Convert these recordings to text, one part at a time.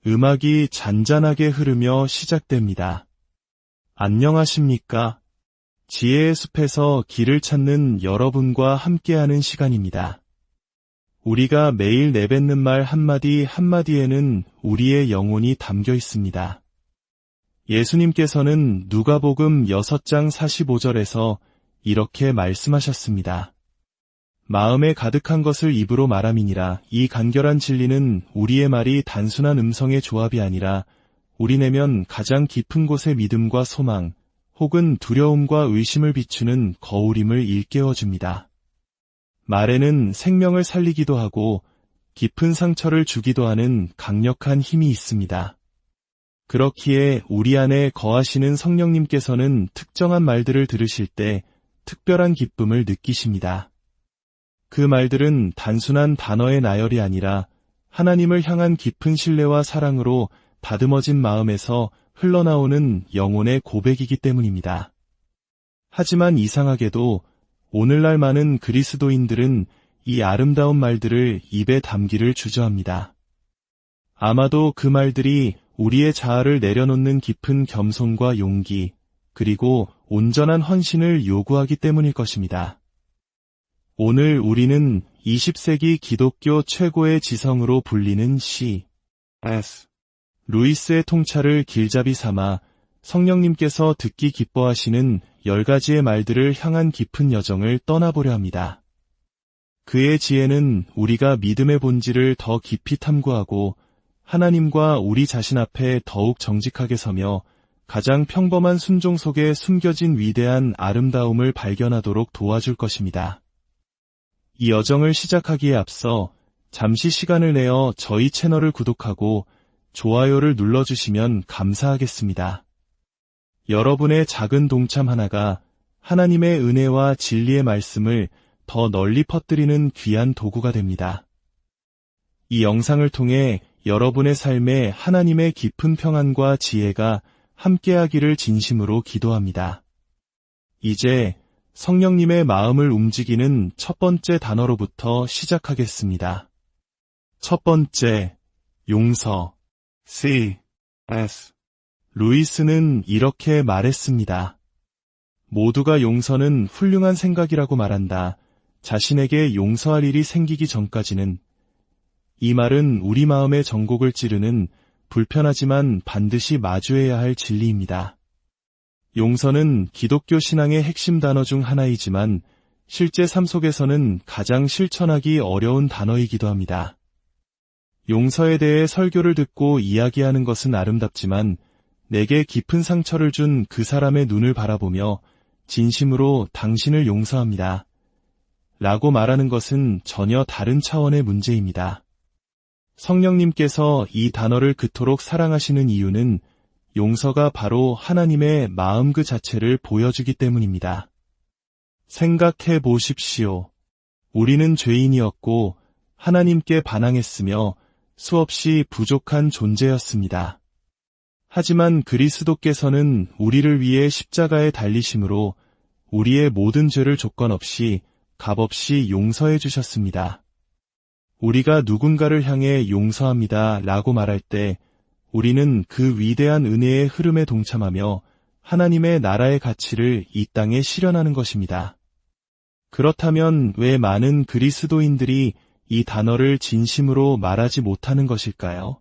음악이 잔잔하게 흐르며 시작됩니다. 안녕하십니까? 지혜의 숲에서 길을 찾는 여러분과 함께하는 시간입니다. 우리가 매일 내뱉는 말 한마디 한마디에는 우리의 영혼이 담겨 있습니다. 예수님께서는 누가복음 6장 45절에서 이렇게 말씀하셨습니다. 마음에 가득한 것을 입으로 말함이니라. 이 간결한 진리는 우리의 말이 단순한 음성의 조합이 아니라 우리 내면 가장 깊은 곳의 믿음과 소망, 혹은 두려움과 의심을 비추는 거울임을 일깨워줍니다. 말에는 생명을 살리기도 하고 깊은 상처를 주기도 하는 강력한 힘이 있습니다. 그렇기에 우리 안에 거하시는 성령님께서는 특정한 말들을 들으실 때 특별한 기쁨을 느끼십니다. 그 말들은 단순한 단어의 나열이 아니라 하나님을 향한 깊은 신뢰와 사랑으로 다듬어진 마음에서 흘러나오는 영혼의 고백이기 때문입니다. 하지만 이상하게도 오늘날 많은 그리스도인들은 이 아름다운 말들을 입에 담기를 주저합니다. 아마도 그 말들이 우리의 자아를 내려놓는 깊은 겸손과 용기, 그리고 온전한 헌신을 요구하기 때문일 것입니다. 오늘 우리는 20세기 기독교 최고의 지성으로 불리는 C.S. 루이스의 통찰을 길잡이 삼아 성령님께서 듣기 기뻐하시는 10가지의 말들을 향한 깊은 여정을 떠나보려 합니다. 그의 지혜는 우리가 믿음의 본질을 더 깊이 탐구하고 하나님과 우리 자신 앞에 더욱 정직하게 서며 가장 평범한 순종 속에 숨겨진 위대한 아름다움을 발견하도록 도와줄 것입니다. 이 여정을 시작하기에 앞서 잠시 시간을 내어 저희 채널을 구독하고 좋아요를 눌러주시면 감사하겠습니다. 여러분의 작은 동참 하나가 하나님의 은혜와 진리의 말씀을 더 널리 퍼뜨리는 귀한 도구가 됩니다. 이 영상을 통해 여러분의 삶에 하나님의 깊은 평안과 지혜가 함께하기를 진심으로 기도합니다. 이제 성령님의 마음을 움직이는 첫 번째 단어로부터 시작하겠습니다. 첫 번째, 용서. C.S. 루이스는 이렇게 말했습니다. 모두가 용서는 훌륭한 생각이라고 말한다. 자신에게 용서할 일이 생기기 전까지는. 이 말은 우리 마음의 정곡을 찌르는 불편하지만 반드시 마주해야 할 진리입니다. 용서는 기독교 신앙의 핵심 단어 중 하나이지만 실제 삶 속에서는 가장 실천하기 어려운 단어이기도 합니다. 용서에 대해 설교를 듣고 이야기하는 것은 아름답지만 내게 깊은 상처를 준 그 사람의 눈을 바라보며 진심으로 당신을 용서합니다. 라고 말하는 것은 전혀 다른 차원의 문제입니다. 성령님께서 이 단어를 그토록 사랑하시는 이유는 용서가 바로 하나님의 마음 그 자체를 보여주기 때문입니다. 생각해 보십시오. 우리는 죄인이었고 하나님께 반항했으며 수없이 부족한 존재였습니다. 하지만 그리스도께서는 우리를 위해 십자가에 달리심으로 우리의 모든 죄를 조건 없이 값없이 용서해 주셨습니다. 우리가 누군가를 향해 용서합니다 라고 말할 때 우리는 그 위대한 은혜의 흐름에 동참하며 하나님의 나라의 가치를 이 땅에 실현하는 것입니다. 그렇다면 왜 많은 그리스도인들이 이 단어를 진심으로 말하지 못하는 것일까요?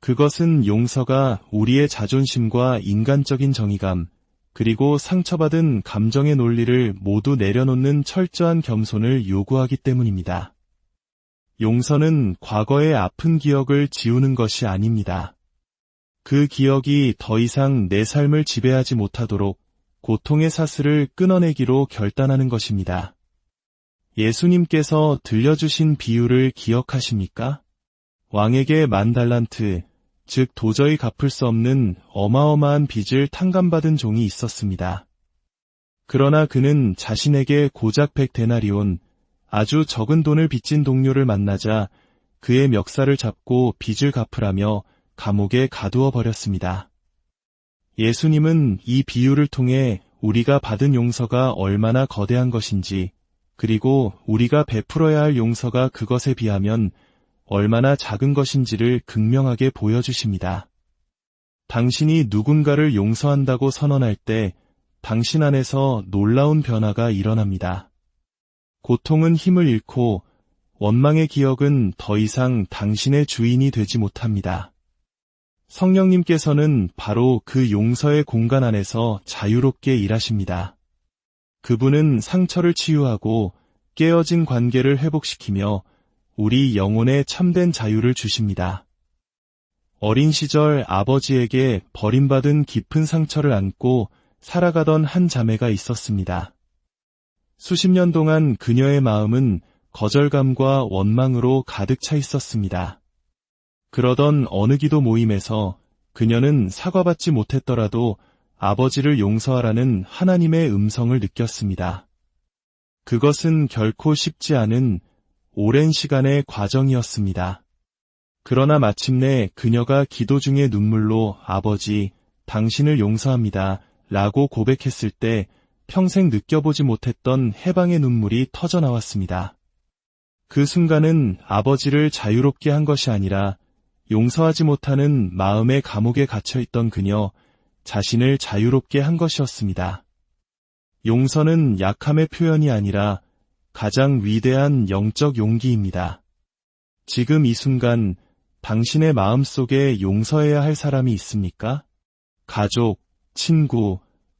그것은 용서가 우리의 자존심과 인간적인 정의감, 그리고 상처받은 감정의 논리를 모두 내려놓는 철저한 겸손을 요구하기 때문입니다. 용서는 과거의 아픈 기억을 지우는 것이 아닙니다. 그 기억이 더 이상 내 삶을 지배하지 못하도록 고통의 사슬을 끊어내기로 결단하는 것입니다. 예수님께서 들려주신 비유를 기억하십니까? 왕에게 10,000달란트, 즉 도저히 갚을 수 없는 어마어마한 빚을 탕감받은 종이 있었습니다. 그러나 그는 자신에게 고작 100데나리온, 아주 적은 돈을 빚진 동료를 만나자 그의 멱살을 잡고 빚을 갚으라며 감옥에 가두어 버렸습니다. 예수님은 이 비유를 통해 우리가 받은 용서가 얼마나 거대한 것인지, 그리고 우리가 베풀어야 할 용서가 그것에 비하면 얼마나 작은 것인지를 극명하게 보여주십니다. 당신이 누군가를 용서한다고 선언할 때 당신 안에서 놀라운 변화가 일어납니다. 고통은 힘을 잃고 원망의 기억은 더 이상 당신의 주인이 되지 못합니다. 성령님께서는 바로 그 용서의 공간 안에서 자유롭게 일하십니다. 그분은 상처를 치유하고 깨어진 관계를 회복시키며 우리 영혼에 참된 자유를 주십니다. 어린 시절 아버지에게 버림받은 깊은 상처를 안고 살아가던 한 자매가 있었습니다. 수십 년 동안 그녀의 마음은 거절감과 원망으로 가득 차 있었습니다. 그러던 어느 기도 모임에서 그녀는 사과받지 못했더라도 아버지를 용서하라는 하나님의 음성을 느꼈습니다. 그것은 결코 쉽지 않은 오랜 시간의 과정이었습니다. 그러나 마침내 그녀가 기도 중에 눈물로 아버지, 당신을 용서합니다 라고 고백했을 때 평생 느껴보지 못했던 해방의 눈물이 터져 나왔습니다. 그 순간은 아버지를 자유롭게 한 것이 아니라 용서하지 못하는 마음의 감옥에 갇혀있던 그녀 자신을 자유롭게 한 것이었습니다. 용서는 약함의 표현이 아니라 가장 위대한 영적 용기입니다. 지금 이 순간 당신의 마음속에 용서해야 할 사람이 있습니까? 가족, 친구,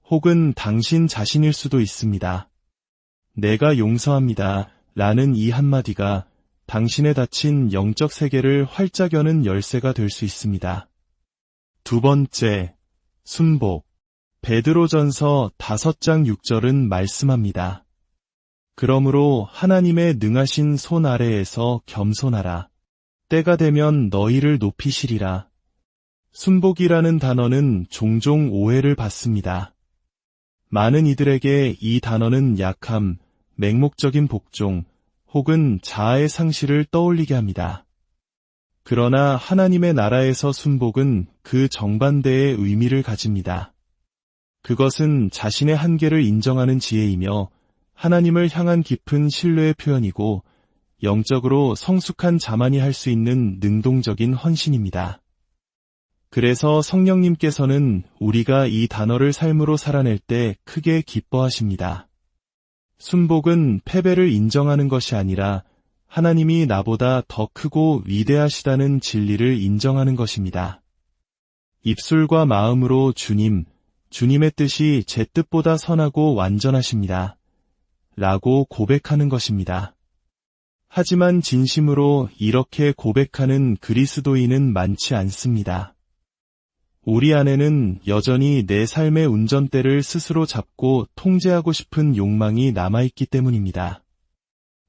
혹은 당신 자신일 수도 있습니다. 내가 용서합니다 라는 이 한마디가 당신의 닫힌 영적 세계를 활짝 여는 열쇠가 될 수 있습니다. 두 번째, 순복. 베드로전서 5장 6절은 말씀합니다. 그러므로 하나님의 능하신 손 아래에서 겸손하라. 때가 되면 너희를 높이시리라. 순복이라는 단어는 종종 오해를 받습니다. 많은 이들에게 이 단어는 약함, 맹목적인 복종, 혹은 자아의 상실을 떠올리게 합니다. 그러나 하나님의 나라에서 순복은 그 정반대의 의미를 가집니다. 그것은 자신의 한계를 인정하는 지혜이며 하나님을 향한 깊은 신뢰의 표현이고 영적으로 성숙한 자만이 할 수 있는 능동적인 헌신입니다. 그래서 성령님께서는 우리가 이 단어를 삶으로 살아낼 때 크게 기뻐하십니다. 순복은 패배를 인정하는 것이 아니라 하나님이 나보다 더 크고 위대하시다는 진리를 인정하는 것입니다. 입술과 마음으로 주님의 뜻이 제 뜻보다 선하고 완전하십니다. 라고 고백하는 것입니다. 하지만 진심으로 이렇게 고백하는 그리스도인은 많지 않습니다. 우리 안에는 여전히 내 삶의 운전대를 스스로 잡고 통제하고 싶은 욕망이 남아있기 때문입니다.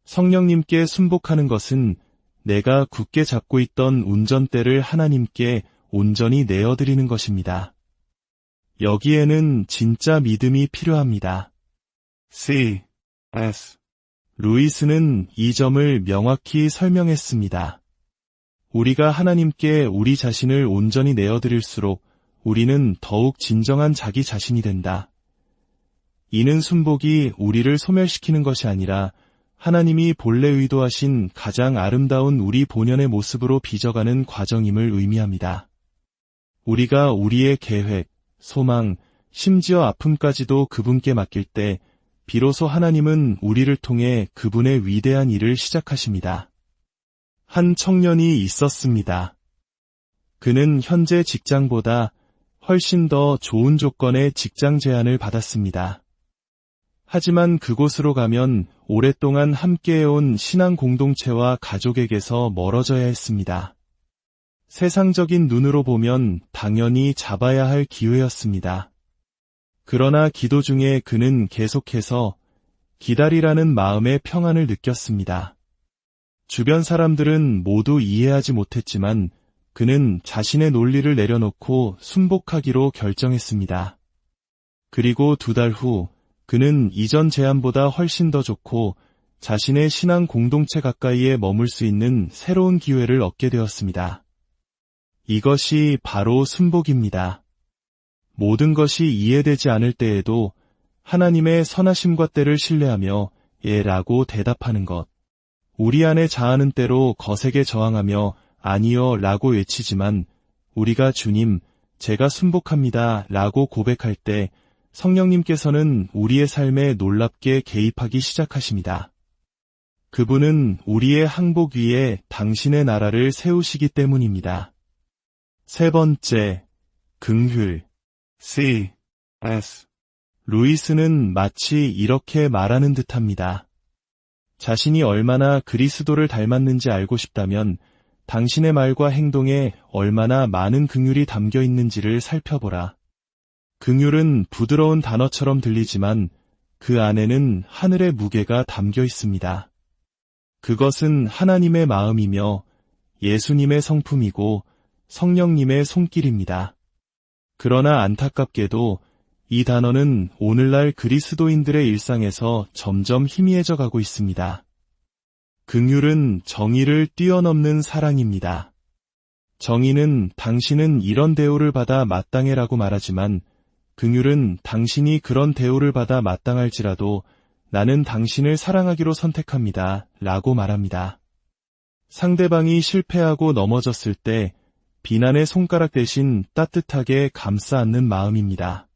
성령님께 순복하는 것은 내가 굳게 잡고 있던 운전대를 하나님께 온전히 내어드리는 것입니다. 여기에는 진짜 믿음이 필요합니다. C.S. 루이스는 이 점을 명확히 설명했습니다. 우리가 하나님께 우리 자신을 온전히 내어드릴수록 우리는 더욱 진정한 자기 자신이 된다. 이는 순복이 우리를 소멸시키는 것이 아니라 하나님이 본래 의도하신 가장 아름다운 우리 본연의 모습으로 빚어가는 과정임을 의미합니다. 우리가 우리의 계획, 소망, 심지어 아픔까지도 그분께 맡길 때 비로소 하나님은 우리를 통해 그분의 위대한 일을 시작하십니다. 한 청년이 있었습니다. 그는 현재 직장보다 훨씬 더 좋은 조건의 직장 제안을 받았습니다. 하지만 그곳으로 가면 오랫동안 함께해온 신앙 공동체와 가족에게서 멀어져야 했습니다. 세상적인 눈으로 보면 당연히 잡아야 할 기회였습니다. 그러나 기도 중에 그는 계속해서 기다리라는 마음의 평안을 느꼈습니다. 주변 사람들은 모두 이해하지 못했지만 그는 자신의 논리를 내려놓고 순복하기로 결정했습니다. 그리고 2달 후 그는 이전 제안보다 훨씬 더 좋고 자신의 신앙 공동체 가까이에 머물 수 있는 새로운 기회를 얻게 되었습니다. 이것이 바로 순복입니다. 모든 것이 이해되지 않을 때에도 하나님의 선하심과 때를 신뢰하며 예 라고 대답하는 것. 우리 안에 자아는 때로 거세게 저항하며 아니요 라고 외치지만 우리가 주님, 제가 순복합니다 라고 고백할 때 성령님께서는 우리의 삶에 놀랍게 개입하기 시작하십니다. 그분은 우리의 항복 위에 당신의 나라를 세우시기 때문입니다. 세 번째, 긍휼. C.S. 루이스는 마치 이렇게 말하는 듯합니다. 자신이 얼마나 그리스도를 닮았는지 알고 싶다면 당신의 말과 행동에 얼마나 많은 긍휼이 담겨 있는지를 살펴보라. 긍휼은 부드러운 단어처럼 들리지만 그 안에는 하늘의 무게가 담겨 있습니다. 그것은 하나님의 마음이며 예수님의 성품이고 성령님의 손길입니다. 그러나 안타깝게도 이 단어는 오늘날 그리스도인들의 일상에서 점점 희미해져 가고 있습니다. 긍휼은 정의를 뛰어넘는 사랑입니다. 정의는 당신은 이런 대우를 받아 마땅해라고 말하지만 긍휼은 당신이 그런 대우를 받아 마땅할지라도 나는 당신을 사랑하기로 선택합니다. 라고 말합니다. 상대방이 실패하고 넘어졌을 때 비난의 손가락 대신 따뜻하게 감싸 안는 마음입니다.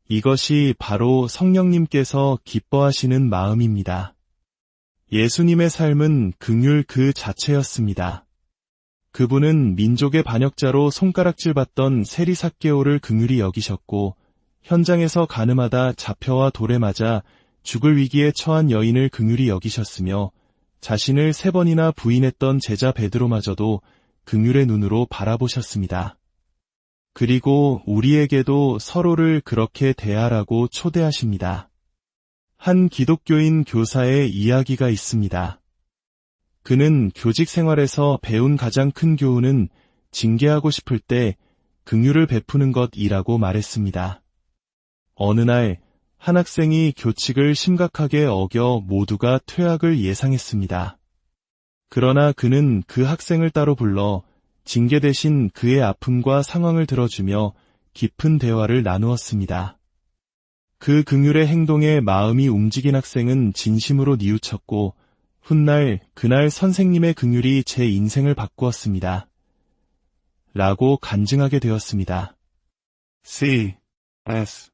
이것이 바로 성령님께서 기뻐하시는 마음입니다. 예수님의 삶은 긍휼 그 자체였습니다. 그분은 민족의 반역자로 손가락질 받던 세리삭개오를 긍휼히 여기셨고 현장에서 가늠하다 잡혀와 돌에 맞아 죽을 위기에 처한 여인을 긍휼히 여기셨으며 자신을 3번이나 부인했던 제자 베드로마저도 긍휼의 눈으로 바라보셨습니다. 그리고 우리에게도 서로를 그렇게 대하라고 초대하십니다. 한 기독교인 교사의 이야기가 있습니다. 그는 교직 생활에서 배운 가장 큰 교훈은 징계하고 싶을 때 긍휼을 베푸는 것이라고 말했습니다. 어느 날 한 학생이 교칙을 심각하게 어겨 모두가 퇴학을 예상했습니다. 그러나 그는 그 학생을 따로 불러 징계 대신 그의 아픔과 상황을 들어주며 깊은 대화를 나누었습니다. 그 긍휼의 행동에 마음이 움직인 학생은 진심으로 뉘우쳤고 훗날 그날 선생님의 긍휼이 제 인생을 바꾸었습니다. 라고 간증하게 되었습니다. C.S.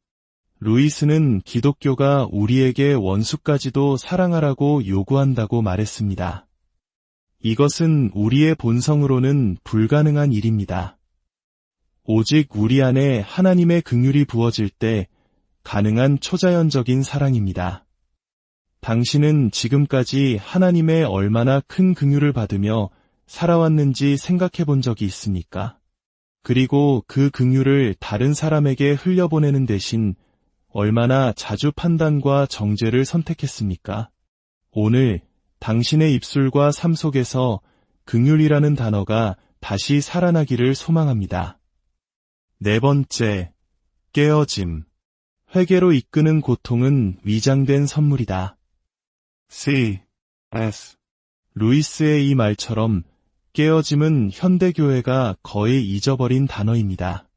루이스는 기독교가 우리에게 원수까지도 사랑하라고 요구한다고 말했습니다. 이것은 우리의 본성으로는 불가능한 일입니다. 오직 우리 안에 하나님의 긍휼이 부어질 때 가능한 초자연적인 사랑입니다. 당신은 지금까지 하나님의 얼마나 큰 긍휼을 받으며 살아왔는지 생각해 본 적이 있습니까? 그리고 그 긍휼을 다른 사람에게 흘려보내는 대신 얼마나 자주 판단과 정죄를 선택했습니까? 오늘 당신의 입술과 삶 속에서 긍휼이라는 단어가 다시 살아나기를 소망합니다. 네 번째, 깨어짐. 회개로 이끄는 고통은 위장된 선물이다. C.S. 루이스의 이 말처럼 깨어짐은 현대교회가 거의 잊어버린 단어입니다.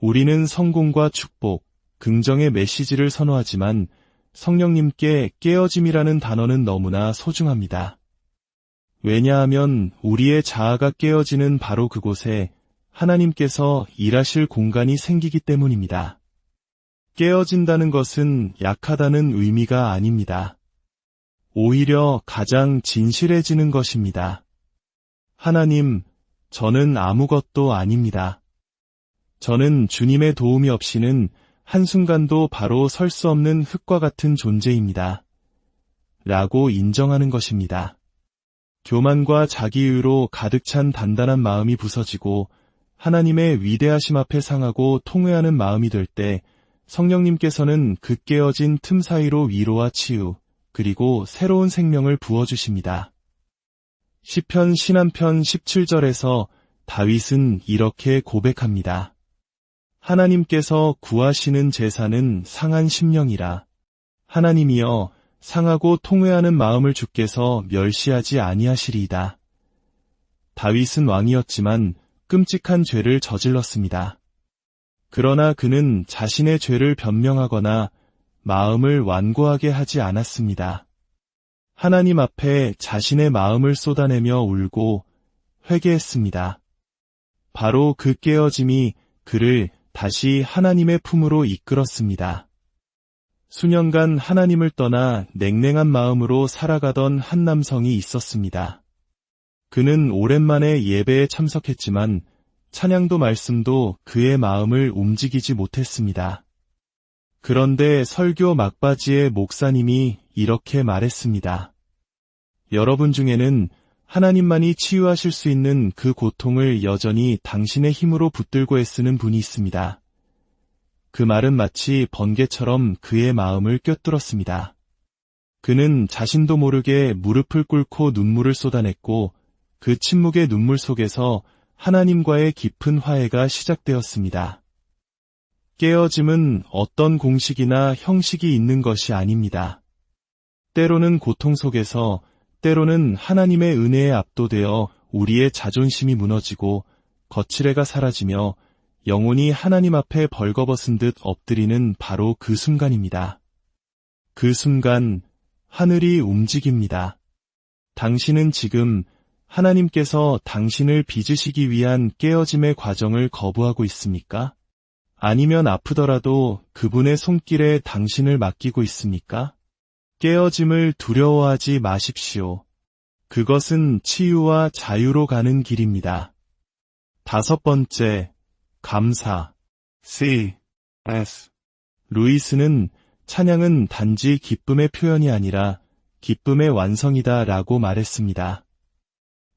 우리는 성공과 축복, 긍정의 메시지를 선호하지만 성령님께 깨어짐이라는 단어는 너무나 소중합니다. 왜냐하면 우리의 자아가 깨어지는 바로 그곳에 하나님께서 일하실 공간이 생기기 때문입니다. 깨어진다는 것은 약하다는 의미가 아닙니다. 오히려 가장 진실해지는 것입니다. 하나님, 저는 아무것도 아닙니다. 저는 주님의 도움이 없이는 한순간도 바로 설 수 없는 흙과 같은 존재입니다. 라고 인정하는 것입니다. 교만과 자기의로 가득 찬 단단한 마음이 부서지고 하나님의 위대하심 앞에 상하고 통회하는 마음이 될 때 성령님께서는 그 깨어진 틈 사이로 위로와 치유, 그리고 새로운 생명을 부어주십니다. 시편 신한편 17절에서 다윗은 이렇게 고백합니다. 하나님께서 구하시는 제사는 상한 심령이라. 하나님이여 상하고 통회하는 마음을 주께서 멸시하지 아니하시리이다. 다윗은 왕이었지만 끔찍한 죄를 저질렀습니다. 그러나 그는 자신의 죄를 변명하거나 마음을 완고하게 하지 않았습니다. 하나님 앞에 자신의 마음을 쏟아내며 울고 회개했습니다. 바로 그 깨어짐이 그를 다시 하나님의 품으로 이끌었습니다. 수년간 하나님을 떠나 냉랭한 마음으로 살아가던 한 남성이 있었습니다. 그는 오랜만에 예배에 참석했지만 찬양도 말씀도 그의 마음을 움직이지 못했습니다. 그런데 설교 막바지에 목사님이 이렇게 말했습니다. 여러분 중에는 하나님만이 치유하실 수 있는 그 고통을 여전히 당신의 힘으로 붙들고 애쓰는 분이 있습니다. 그 말은 마치 번개처럼 그의 마음을 꿰뚫었습니다. 그는 자신도 모르게 무릎을 꿇고 눈물을 쏟아냈고 그 침묵의 눈물 속에서 하나님과의 깊은 화해가 시작되었습니다. 깨어짐은 어떤 공식이나 형식이 있는 것이 아닙니다. 때로는 고통 속에서, 때로는 하나님의 은혜에 압도되어 우리의 자존심이 무너지고 거칠애가 사라지며 영혼이 하나님 앞에 벌거벗은 듯 엎드리는 바로 그 순간입니다. 그 순간 하늘이 움직입니다. 당신은 지금 하나님께서 당신을 빚으시기 위한 깨어짐의 과정을 거부하고 있습니까? 아니면 아프더라도 그분의 손길에 당신을 맡기고 있습니까? 깨어짐을 두려워하지 마십시오. 그것은 치유와 자유로 가는 길입니다. 5번째, 감사. C.S. 루이스는 찬양은 단지 기쁨의 표현이 아니라 기쁨의 완성이다 라고 말했습니다.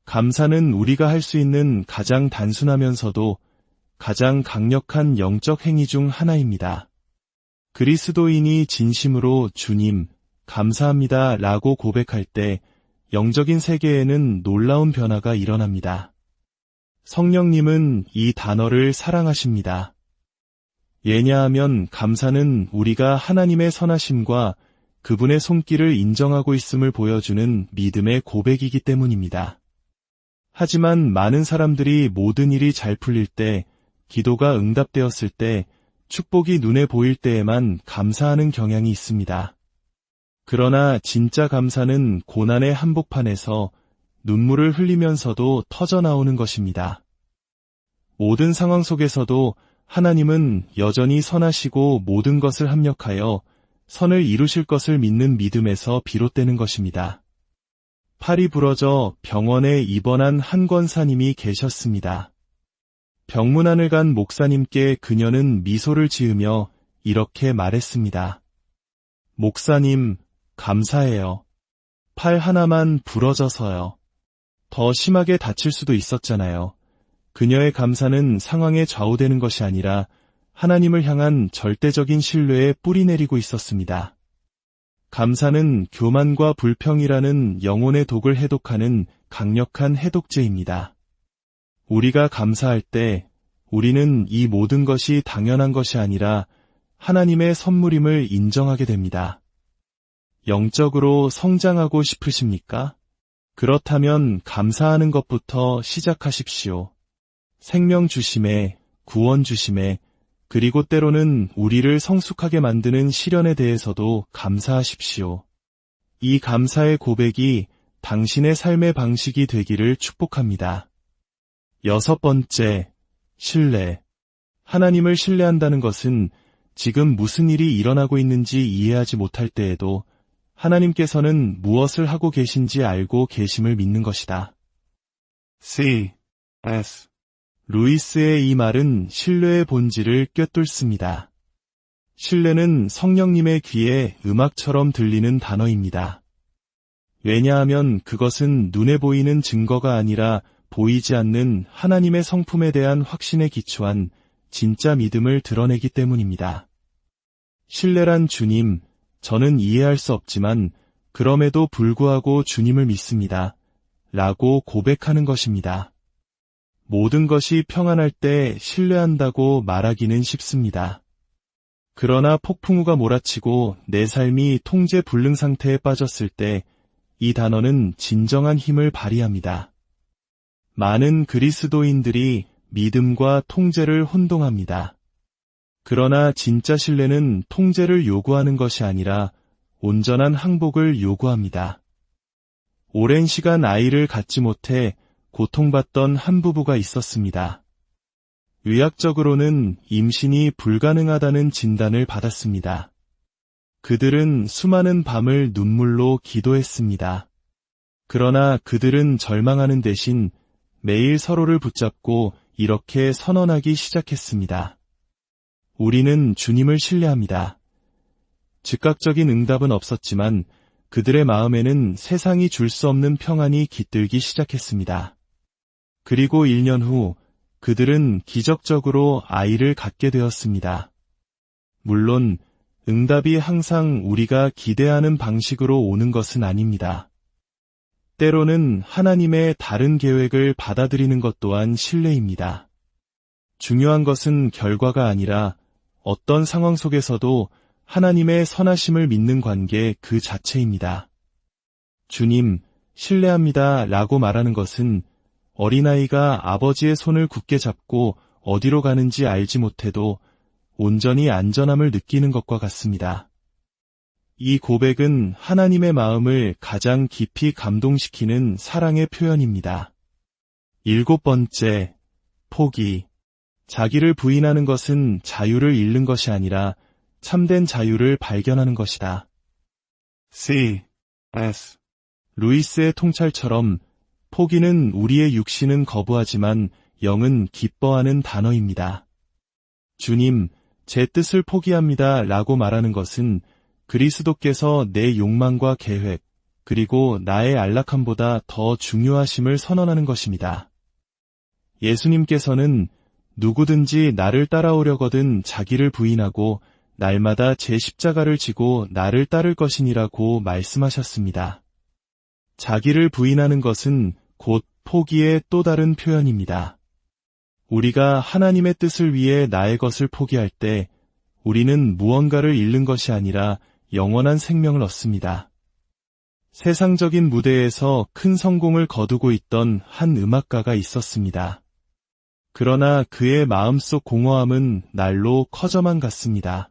감사는 우리가 할 수 있는 가장 단순하면서도 가장 강력한 영적 행위 중 하나입니다. 그리스도인이 진심으로 주님, 감사합니다 라고 고백할 때 영적인 세계에는 놀라운 변화가 일어납니다. 성령님은 이 단어를 사랑하십니다. 왜냐하면 감사는 우리가 하나님의 선하심과 그분의 손길을 인정하고 있음을 보여주는 믿음의 고백이기 때문입니다. 하지만 많은 사람들이 모든 일이 잘 풀릴 때, 기도가 응답되었을 때, 축복이 눈에 보일 때에만 감사하는 경향이 있습니다. 그러나 진짜 감사는 고난의 한복판에서 눈물을 흘리면서도 터져나오는 것입니다. 모든 상황 속에서도 하나님은 여전히 선하시고 모든 것을 합력하여 선을 이루실 것을 믿는 믿음에서 비롯되는 것입니다. 팔이 부러져 병원에 입원한 한 권사님이 계셨습니다. 병문안을 간 목사님께 그녀는 미소를 지으며 이렇게 말했습니다. 목사님, 감사해요. 팔 하나만 부러져서요. 더 심하게 다칠 수도 있었잖아요. 그녀의 감사는 상황에 좌우되는 것이 아니라 하나님을 향한 절대적인 신뢰에 뿌리내리고 있었습니다. 감사는 교만과 불평이라는 영혼의 독을 해독하는 강력한 해독제입니다. 우리가 감사할 때 우리는 이 모든 것이 당연한 것이 아니라 하나님의 선물임을 인정하게 됩니다. 영적으로 성장하고 싶으십니까? 그렇다면 감사하는 것부터 시작하십시오. 생명 주심에, 구원 주심에, 그리고 때로는 우리를 성숙하게 만드는 시련에 대해서도 감사하십시오. 이 감사의 고백이 당신의 삶의 방식이 되기를 축복합니다. 6번째, 신뢰. 하나님을 신뢰한다는 것은 지금 무슨 일이 일어나고 있는지 이해하지 못할 때에도 하나님께서는 무엇을 하고 계신지 알고 계심을 믿는 것이다. C.S. 루이스의 이 말은 신뢰의 본질을 꿰뚫습니다. 신뢰는 성령님의 귀에 음악처럼 들리는 단어입니다. 왜냐하면 그것은 눈에 보이는 증거가 아니라 보이지 않는 하나님의 성품에 대한 확신에 기초한 진짜 믿음을 드러내기 때문입니다. 신뢰란 주님, 저는 이해할 수 없지만 그럼에도 불구하고 주님을 믿습니다. 라고 고백하는 것입니다. 모든 것이 평안할 때 신뢰한다고 말하기는 쉽습니다. 그러나 폭풍우가 몰아치고 내 삶이 통제 불능 상태에 빠졌을 때 이 단어는 진정한 힘을 발휘합니다. 많은 그리스도인들이 믿음과 통제를 혼동합니다. 그러나 진짜 신뢰는 통제를 요구하는 것이 아니라 온전한 항복을 요구합니다. 오랜 시간 아이를 갖지 못해 고통받던 한 부부가 있었습니다. 의학적으로는 임신이 불가능하다는 진단을 받았습니다. 그들은 수많은 밤을 눈물로 기도했습니다. 그러나 그들은 절망하는 대신 매일 서로를 붙잡고 이렇게 선언하기 시작했습니다. 우리는 주님을 신뢰합니다. 즉각적인 응답은 없었지만 그들의 마음에는 세상이 줄 수 없는 평안이 깃들기 시작했습니다. 그리고 1년 후 그들은 기적적으로 아이를 갖게 되었습니다. 물론 응답이 항상 우리가 기대하는 방식으로 오는 것은 아닙니다. 때로는 하나님의 다른 계획을 받아들이는 것 또한 신뢰입니다. 중요한 것은 결과가 아니라 어떤 상황 속에서도 하나님의 선하심을 믿는 관계 그 자체입니다. 주님, 신뢰합니다 라고 말하는 것은 어린아이가 아버지의 손을 굳게 잡고 어디로 가는지 알지 못해도 온전히 안전함을 느끼는 것과 같습니다. 이 고백은 하나님의 마음을 가장 깊이 감동시키는 사랑의 표현입니다. 7번째, 포기. 자기를 부인하는 것은 자유를 잃는 것이 아니라 참된 자유를 발견하는 것이다. C.S. 루이스의 통찰처럼 포기는 우리의 육신은 거부하지만 영은 기뻐하는 단어입니다. 주님, 제 뜻을 포기합니다 라고 말하는 것은 그리스도께서 내 욕망과 계획, 그리고 나의 안락함보다 더 중요하심을 선언하는 것입니다. 예수님께서는 누구든지 나를 따라오려거든 자기를 부인하고 날마다 제 십자가를 지고 나를 따를 것이니라고 말씀하셨습니다. 자기를 부인하는 것은 곧 포기의 또 다른 표현입니다. 우리가 하나님의 뜻을 위해 나의 것을 포기할 때 우리는 무언가를 잃는 것이 아니라 영원한 생명을 얻습니다. 세상적인 무대에서 큰 성공을 거두고 있던 한 음악가가 있었습니다. 그러나 그의 마음속 공허함은 날로 커져만 갔습니다.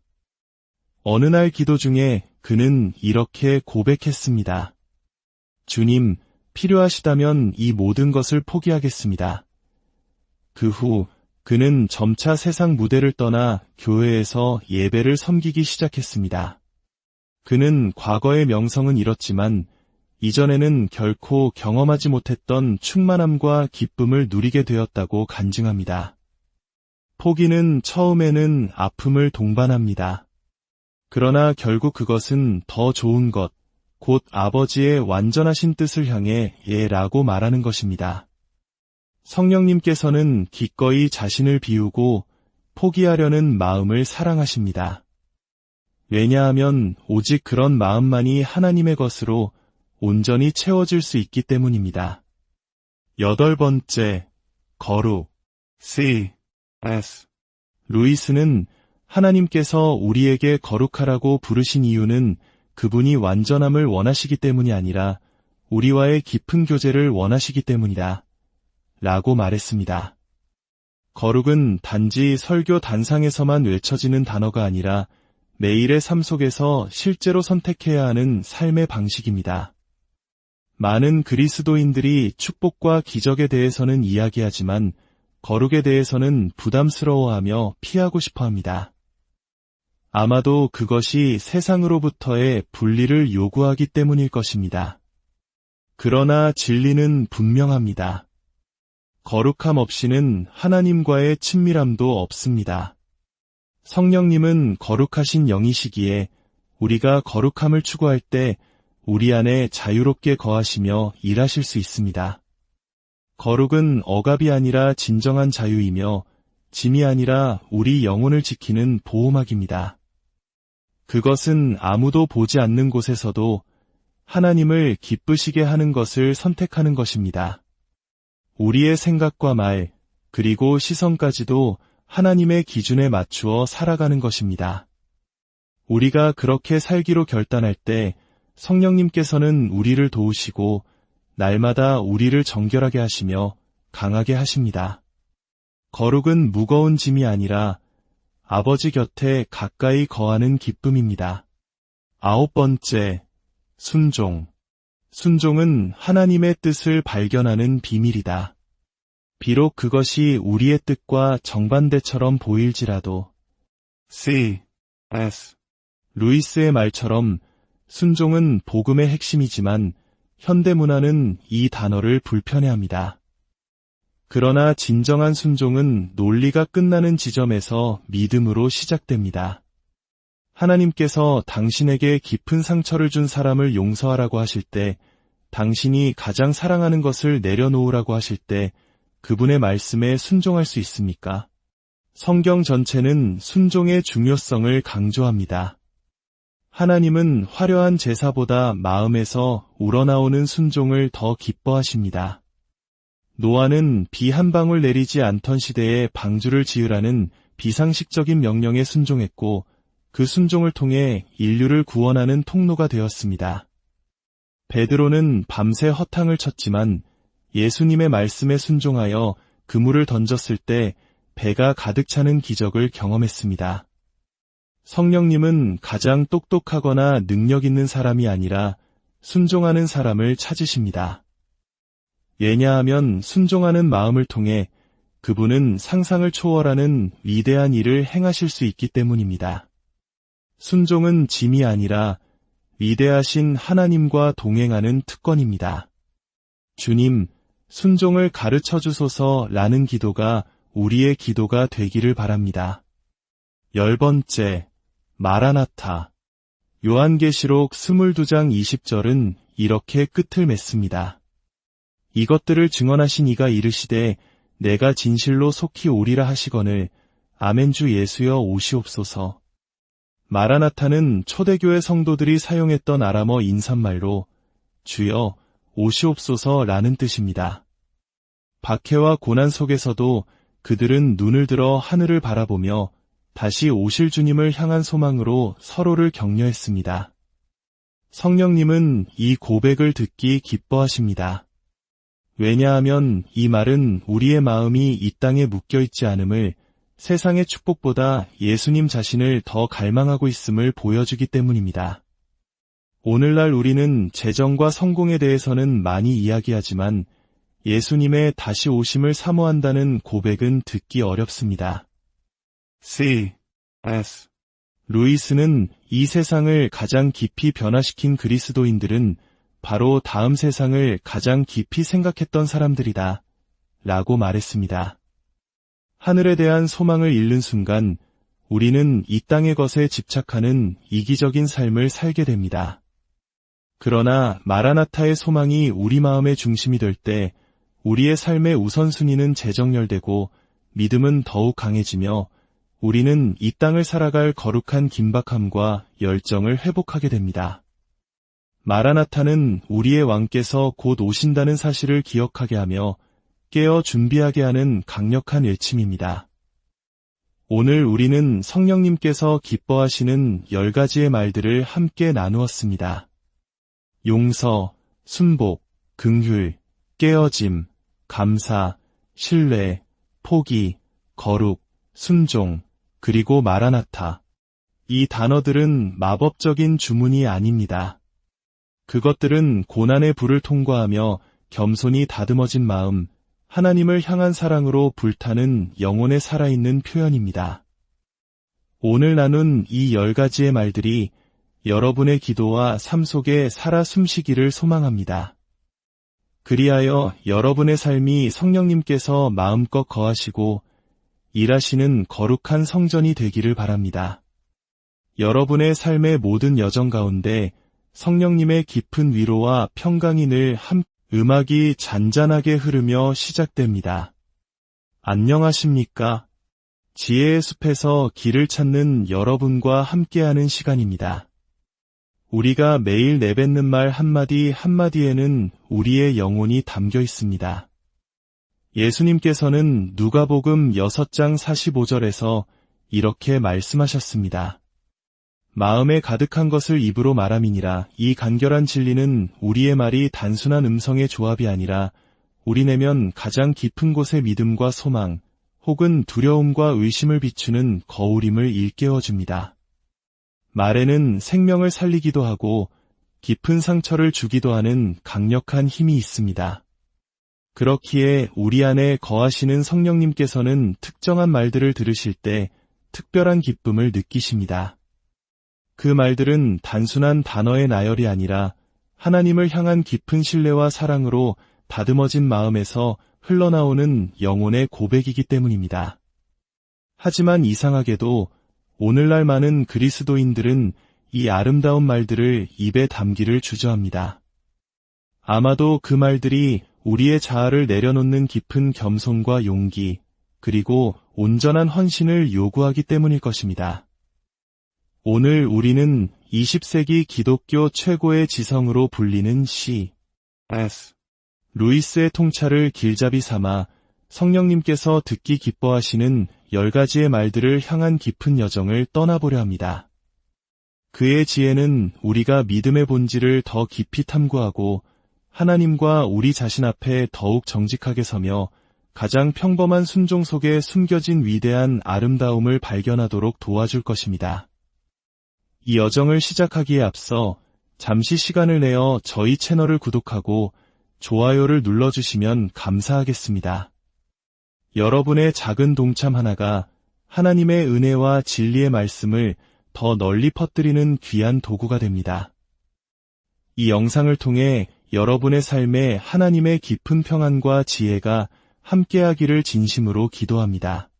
어느 날 기도 중에 그는 이렇게 고백했습니다. 주님, 필요하시다면 이 모든 것을 포기하겠습니다. 그 후 그는 점차 세상 무대를 떠나 교회에서 예배를 섬기기 시작했습니다. 그는 과거의 명성은 잃었지만 이전에는 결코 경험하지 못했던 충만함과 기쁨을 누리게 되었다고 간증합니다. 포기는 처음에는 아픔을 동반합니다. 그러나 결국 그것은 더 좋은 것, 곧 아버지의 완전하신 뜻을 향해 예라고 말하는 것입니다. 성령님께서는 기꺼이 자신을 비우고 포기하려는 마음을 사랑하십니다. 왜냐하면 오직 그런 마음만이 하나님의 것으로 온전히 채워질 수 있기 때문입니다. 8번째, 거룩. C.S. 루이스는 하나님께서 우리에게 거룩하라고 부르신 이유는 그분이 완전함을 원하시기 때문이 아니라 우리와의 깊은 교제를 원하시기 때문이다. 라고 말했습니다. 거룩은 단지 설교 단상에서만 외쳐지는 단어가 아니라 매일의 삶 속에서 실제로 선택해야 하는 삶의 방식입니다. 많은 그리스도인들이 축복과 기적에 대해서는 이야기하지만 거룩에 대해서는 부담스러워하며 피하고 싶어 합니다. 아마도 그것이 세상으로부터의 분리를 요구하기 때문일 것입니다. 그러나 진리는 분명합니다. 거룩함 없이는 하나님과의 친밀함도 없습니다. 성령님은 거룩하신 영이시기에 우리가 거룩함을 추구할 때 우리 안에 자유롭게 거하시며 일하실 수 있습니다. 거룩은 억압이 아니라 진정한 자유이며 짐이 아니라 우리 영혼을 지키는 보호막입니다. 그것은 아무도 보지 않는 곳에서도 하나님을 기쁘시게 하는 것을 선택하는 것입니다. 우리의 생각과 말, 그리고 시선까지도 하나님의 기준에 맞추어 살아가는 것입니다. 우리가 그렇게 살기로 결단할 때 성령님께서는 우리를 도우시고 날마다 우리를 정결하게 하시며 강하게 하십니다. 거룩은 무거운 짐이 아니라 아버지 곁에 가까이 거하는 기쁨입니다. 9번째, 순종. 순종은 하나님의 뜻을 발견하는 비밀이다. 비록 그것이 우리의 뜻과 정반대처럼 보일지라도. C.S. 루이스의 말처럼 순종은 복음의 핵심이지만 현대문화는 이 단어를 불편해합니다. 그러나 진정한 순종은 논리가 끝나는 지점에서 믿음으로 시작됩니다. 하나님께서 당신에게 깊은 상처를 준 사람을 용서하라고 하실 때, 당신이 가장 사랑하는 것을 내려놓으라고 하실 때 그분의 말씀에 순종할 수 있습니까? 성경 전체는 순종의 중요성을 강조합니다. 하나님은 화려한 제사보다 마음에서 우러나오는 순종을 더 기뻐하십니다. 노아는 비 한 방울 내리지 않던 시대에 방주를 지으라는 비상식적인 명령에 순종했고, 그 순종을 통해 인류를 구원하는 통로가 되었습니다. 베드로는 밤새 허탕을 쳤지만 예수님의 말씀에 순종하여 그물을 던졌을 때 배가 가득 차는 기적을 경험했습니다. 성령님은 가장 똑똑하거나 능력 있는 사람이 아니라 순종하는 사람을 찾으십니다. 왜냐하면 순종하는 마음을 통해 그분은 상상을 초월하는 위대한 일을 행하실 수 있기 때문입니다. 순종은 짐이 아니라 위대하신 하나님과 동행하는 특권입니다. 주님, 순종을 가르쳐 주소서라는 기도가 우리의 기도가 되기를 바랍니다. 10번째, 마라나타. 요한계시록 22장 20절은 이렇게 끝을 맺습니다. 이것들을 증언하신 이가 이르시되 내가 진실로 속히 오리라 하시거늘 아멘. 주 예수여 오시옵소서. 마라나타는 초대교회 성도들이 사용했던 아람어 인사말로 주여 오시옵소서라는 뜻입니다. 박해와 고난 속에서도 그들은 눈을 들어 하늘을 바라보며 다시 오실 주님을 향한 소망으로 서로를 격려했습니다. 성령님은 이 고백을 듣기 기뻐하십니다. 왜냐하면 이 말은 우리의 마음이 이 땅에 묶여있지 않음을, 세상의 축복보다 예수님 자신을 더 갈망하고 있음을 보여주기 때문입니다. 오늘날 우리는 재정과 성공에 대해서는 많이 이야기하지만 예수님의 다시 오심을 사모한다는 고백은 듣기 어렵습니다. C.S. 루이스는 이 세상을 가장 깊이 변화시킨 그리스도인들은 바로 다음 세상을 가장 깊이 생각했던 사람들이다 라고 말했습니다. 하늘에 대한 소망을 잃는 순간 우리는 이 땅의 것에 집착하는 이기적인 삶을 살게 됩니다. 그러나 마라나타의 소망이 우리 마음의 중심이 될 때 우리의 삶의 우선순위는 재정렬되고 믿음은 더욱 강해지며 우리는 이 땅을 살아갈 거룩한 긴박함과 열정을 회복하게 됩니다. 마라나타는 우리의 왕께서 곧 오신다는 사실을 기억하게 하며 깨어 준비하게 하는 강력한 외침입니다. 오늘 우리는 성령님께서 기뻐하시는 10가지의 말들을 함께 나누었습니다. 용서, 순복, 긍휼, 깨어짐, 감사, 신뢰, 포기, 거룩, 순종, 그리고 마라나타. 이 단어들은 마법적인 주문이 아닙니다. 그것들은 고난의 불을 통과하며 겸손히 다듬어진 마음, 하나님을 향한 사랑으로 불타는 영혼에 살아있는 표현입니다. 오늘 나눈 이 10가지의 말들이 여러분의 기도와 삶 속에 살아 숨쉬기를 소망합니다. 그리하여 여러분의 삶이 성령님께서 마음껏 거하시고 일하시는 거룩한 성전이 되기를 바랍니다. 여러분의 삶의 모든 여정 가운데 성령님의 깊은 위로와 평강이 늘 음악이 잔잔하게 흐르며 시작됩니다. 안녕하십니까? 지혜의 숲에서 길을 찾는 여러분과 함께하는 시간입니다. 우리가 매일 내뱉는 말 한마디 한마디에는 우리의 영혼이 담겨 있습니다. 예수님께서는 누가복음 6장 45절에서 이렇게 말씀하셨습니다. 마음에 가득한 것을 입으로 말함이니라. 이 간결한 진리는 우리의 말이 단순한 음성의 조합이 아니라 우리 내면 가장 깊은 곳의 믿음과 소망, 혹은 두려움과 의심을 비추는 거울임을 일깨워줍니다. 말에는 생명을 살리기도 하고 깊은 상처를 주기도 하는 강력한 힘이 있습니다. 그렇기에 우리 안에 거하시는 성령님께서는 특정한 말들을 들으실 때 특별한 기쁨을 느끼십니다. 그 말들은 단순한 단어의 나열이 아니라 하나님을 향한 깊은 신뢰와 사랑으로 다듬어진 마음에서 흘러나오는 영혼의 고백이기 때문입니다. 하지만 이상하게도 오늘날 많은 그리스도인들은 이 아름다운 말들을 입에 담기를 주저합니다. 아마도 그 말들이 우리의 자아를 내려놓는 깊은 겸손과 용기, 그리고 온전한 헌신을 요구하기 때문일 것입니다. 오늘 우리는 20세기 기독교 최고의 지성으로 불리는 C.S. 루이스의 통찰을 길잡이 삼아 성령님께서 듣기 기뻐하시는 10가지의 말들을 향한 깊은 여정을 떠나보려 합니다. 그의 지혜는 우리가 믿음의 본질을 더 깊이 탐구하고 하나님과 우리 자신 앞에 더욱 정직하게 서며 가장 평범한 순종 속에 숨겨진 위대한 아름다움을 발견하도록 도와줄 것입니다. 이 여정을 시작하기에 앞서 잠시 시간을 내어 저희 채널을 구독하고 좋아요를 눌러주시면 감사하겠습니다. 여러분의 작은 동참 하나가 하나님의 은혜와 진리의 말씀을 더 널리 퍼뜨리는 귀한 도구가 됩니다. 이 영상을 통해 여러분의 삶에 하나님의 깊은 평안과 지혜가 함께하기를 진심으로 기도합니다.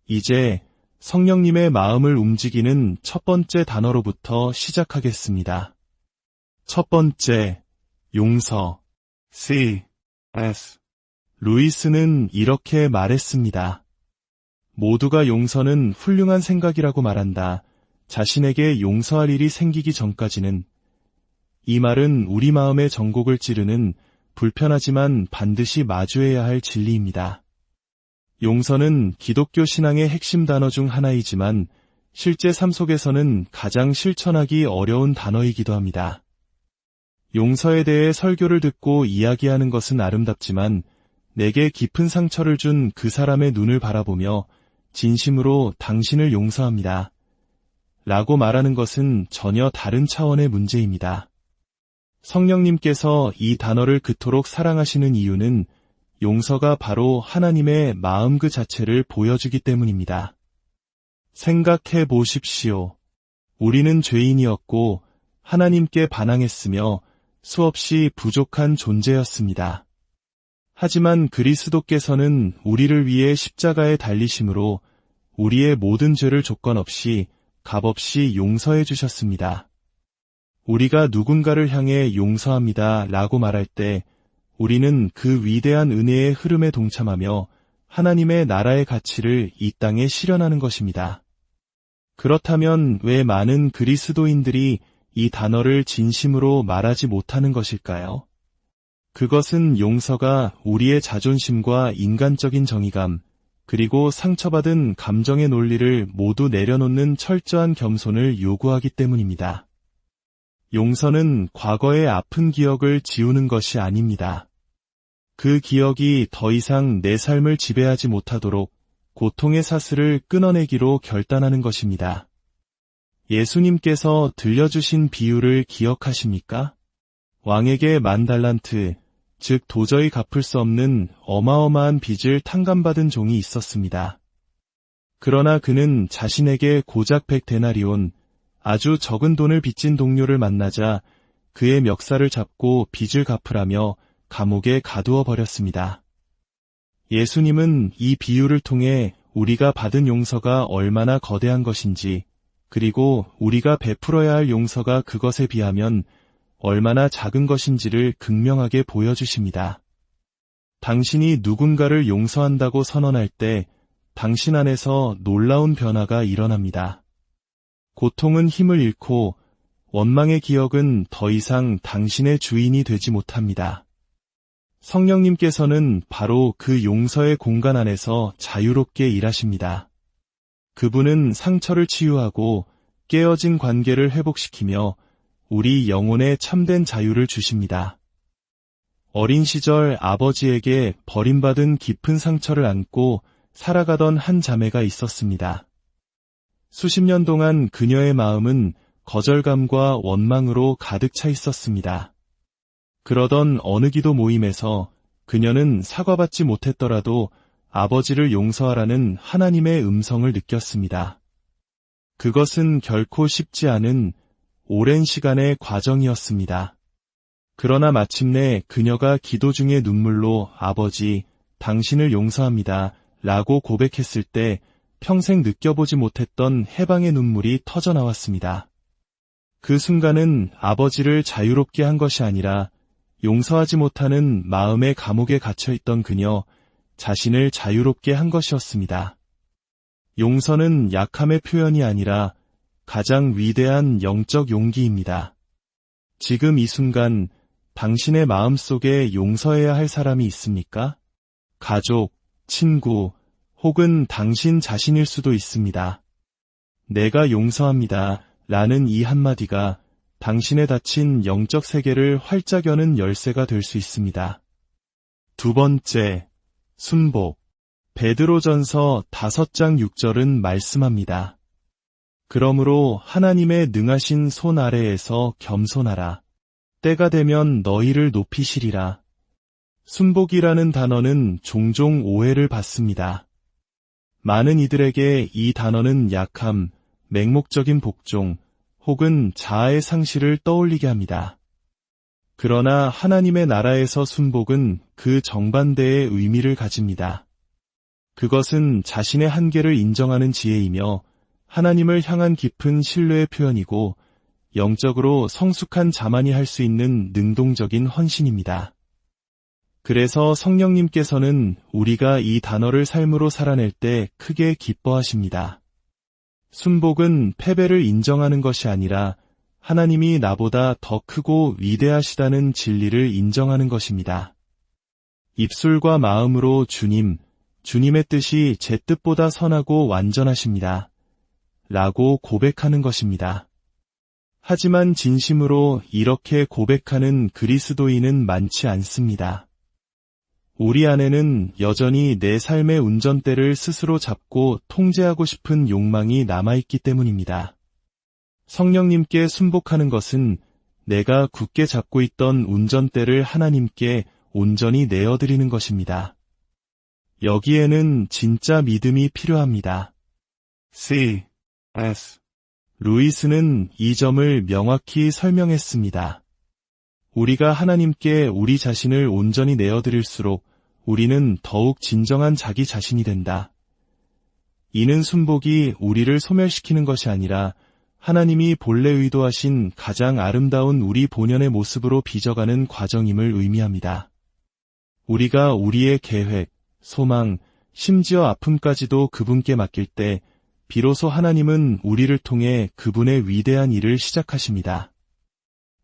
이제 성령님의 마음을 움직이는 첫 번째 단어로부터 시작하겠습니다. 첫 번째, 용서. C.S. 루이스는 이렇게 말했습니다. 모두가 용서는 훌륭한 생각이라고 말한다. 자신에게 용서할 일이 생기기 전까지는. 이 말은 우리 마음의 정곡을 찌르는 불편하지만 반드시 마주해야 할 진리입니다. 용서는 기독교 신앙의 핵심 단어 중 하나이지만 실제 삶 속에서는 가장 실천하기 어려운 단어이기도 합니다. 용서에 대해 설교를 듣고 이야기하는 것은 아름답지만 내게 깊은 상처를 준 그 사람의 눈을 바라보며 진심으로 당신을 용서합니다. 라고 말하는 것은 전혀 다른 차원의 문제입니다. 성령님께서 이 단어를 그토록 사랑하시는 이유는 용서가 바로 하나님의 마음 그 자체를 보여주기 때문입니다. 생각해 보십시오. 우리는 죄인이었고 하나님께 반항했으며 수없이 부족한 존재였습니다. 하지만 그리스도께서는 우리를 위해 십자가에 달리심으로 우리의 모든 죄를 조건 없이 값없이 용서해 주셨습니다. 우리가 누군가를 향해 용서합니다 라고 말할 때 우리는 그 위대한 은혜의 흐름에 동참하며 하나님의 나라의 가치를 이 땅에 실현하는 것입니다. 그렇다면 왜 많은 그리스도인들이 이 단어를 진심으로 말하지 못하는 것일까요? 그것은 용서가 우리의 자존심과 인간적인 정의감, 그리고 상처받은 감정의 논리를 모두 내려놓는 철저한 겸손을 요구하기 때문입니다. 용서는 과거의 아픈 기억을 지우는 것이 아닙니다. 그 기억이 더 이상 내 삶을 지배하지 못하도록 고통의 사슬을 끊어내기로 결단하는 것입니다. 예수님께서 들려주신 비유를 기억하십니까? 왕에게 10,000달란트, 즉 도저히 갚을 수 없는 어마어마한 빚을 탕감받은 종이 있었습니다. 그러나 그는 자신에게 고작 100데나리온, 아주 적은 돈을 빚진 동료를 만나자 그의 멱살을 잡고 빚을 갚으라며 감옥에 가두어 버렸습니다. 예수님은 이 비유를 통해 우리가 받은 용서가 얼마나 거대한 것인지, 그리고 우리가 베풀어야 할 용서가 그것에 비하면 얼마나 작은 것인지를 극명하게 보여주십니다. 당신이 누군가를 용서한다고 선언할 때 당신 안에서 놀라운 변화가 일어납니다. 고통은 힘을 잃고 원망의 기억은 더 이상 당신의 주인이 되지 못합니다. 성령님께서는 바로 그 용서의 공간 안에서 자유롭게 일하십니다. 그분은 상처를 치유하고 깨어진 관계를 회복시키며 우리 영혼에 참된 자유를 주십니다. 어린 시절 아버지에게 버림받은 깊은 상처를 안고 살아가던 한 자매가 있었습니다. 수십 년 동안 그녀의 마음은 거절감과 원망으로 가득 차 있었습니다. 그러던 어느 기도 모임에서 그녀는 사과받지 못했더라도 아버지를 용서하라는 하나님의 음성을 느꼈습니다. 그것은 결코 쉽지 않은 오랜 시간의 과정이었습니다. 그러나 마침내 그녀가 기도 중에 눈물로 아버지, 당신을 용서합니다 라고 고백했을 때 평생 느껴보지 못했던 해방의 눈물이 터져 나왔습니다. 그 순간은 아버지를 자유롭게 한 것이 아니라 용서하지 못하는 마음의 감옥에 갇혀있던 그녀 자신을 자유롭게 한 것이었습니다. 용서는 약함의 표현이 아니라 가장 위대한 영적 용기입니다. 지금 이 순간 당신의 마음속에 용서해야 할 사람이 있습니까? 가족, 친구, 혹은 당신 자신일 수도 있습니다. 내가 용서합니다 라는 이 한마디가 당신의 닫힌 영적 세계를 활짝 여는 열쇠가 될 수 있습니다. 두 번째, 순복. 베드로전서 5장 6절은 말씀합니다. 그러므로 하나님의 능하신 손 아래에서 겸손하라. 때가 되면 너희를 높이시리라. 순복이라는 단어는 종종 오해를 받습니다. 많은 이들에게 이 단어는 약함, 맹목적인 복종, 혹은 자아의 상실을 떠올리게 합니다. 그러나 하나님의 나라에서 순복은 그 정반대의 의미를 가집니다. 그것은 자신의 한계를 인정하는 지혜이며 하나님을 향한 깊은 신뢰의 표현이고 영적으로 성숙한 자만이 할 수 있는 능동적인 헌신입니다. 그래서 성령님께서는 우리가 이 단어를 삶으로 살아낼 때 크게 기뻐하십니다. 순복은 패배를 인정하는 것이 아니라 하나님이 나보다 더 크고 위대하시다는 진리를 인정하는 것입니다. 입술과 마음으로 주님의 뜻이 제 뜻보다 선하고 완전하십니다. 라고 고백하는 것입니다. 하지만 진심으로 이렇게 고백하는 그리스도인은 많지 않습니다. 우리 안에는 여전히 내 삶의 운전대를 스스로 잡고 통제하고 싶은 욕망이 남아있기 때문입니다. 성령님께 순복하는 것은 내가 굳게 잡고 있던 운전대를 하나님께 온전히 내어드리는 것입니다. 여기에는 진짜 믿음이 필요합니다. C.S. 루이스는 이 점을 명확히 설명했습니다. 우리가 하나님께 우리 자신을 온전히 내어드릴수록 우리는 더욱 진정한 자기 자신이 된다. 이는 순복이 우리를 소멸시키는 것이 아니라 하나님이 본래 의도하신 가장 아름다운 우리 본연의 모습으로 빚어가는 과정임을 의미합니다. 우리가 우리의 계획, 소망, 심지어 아픔까지도 그분께 맡길 때 비로소 하나님은 우리를 통해 그분의 위대한 일을 시작하십니다.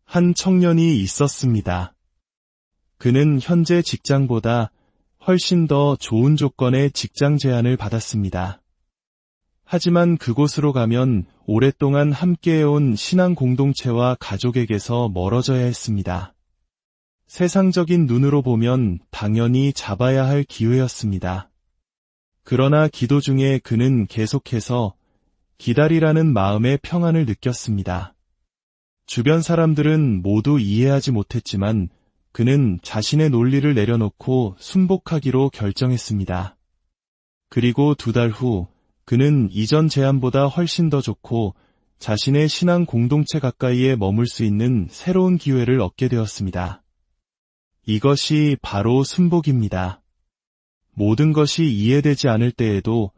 한 청년이 있었습니다. 그는 현재 직장보다 훨씬 더 좋은 조건의 직장 제안을 받았습니다. 하지만 그곳으로 가면 오랫동안 함께해온 신앙 공동체와 가족에게서 멀어져야 했습니다. 세상적인 눈으로 보면 당연히 잡아야 할 기회였습니다. 그러나 기도 중에 그는 계속해서 기다리라는 마음의 평안을 느꼈습니다. 주변 사람들은 모두 이해하지 못했지만 그는 자신의 논리를 내려놓고 순복하기로 결정했습니다. 그리고 2달 후 그는 이전 제안보다 훨씬 더 좋고 자신의 신앙 공동체 가까이에 머물 수 있는 새로운 기회를 얻게 되었습니다. 이것이 바로 순복입니다. 모든 것이 이해되지 않을 때에도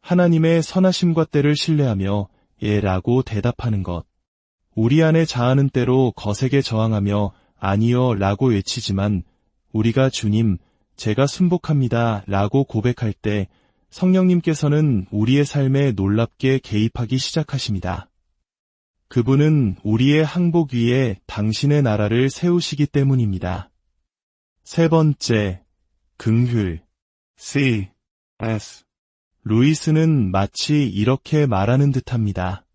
하나님의 선하심과 때를 신뢰하며 예 라고 대답하는 것. 우리 안에 자아는 때로 거세게 저항하며 아니요 라고 외치지만 우리가 주님, 제가 순복합니다 라고 고백할 때 성령님께서는 우리의 삶에 놀랍게 개입하기 시작하십니다. 그분은 우리의 항복 위에 당신의 나라를 세우시기 때문입니다. 세 번째, 긍휼. C.S. 루이스는 마치 이렇게 말하는 듯합니다.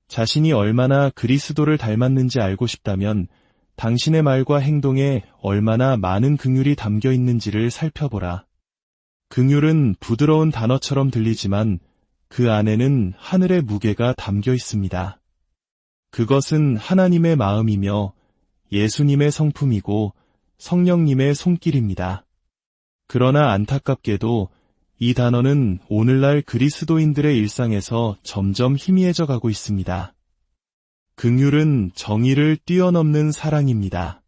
자신이 얼마나 그리스도를 닮았는지 알고 싶다면 당신의 말과 행동에 얼마나 많은 긍휼이 담겨 있는지를 살펴보라. 긍휼은 부드러운 단어처럼 들리지만 그 안에는 하늘의 무게가 담겨 있습니다. 그것은 하나님의 마음이며 예수님의 성품이고 성령님의 손길입니다. 그러나 안타깝게도 이 단어는 오늘날 그리스도인들의 일상에서 점점 희미해져 가고 있습니다. 긍휼은 정의를 뛰어넘는 사랑입니다.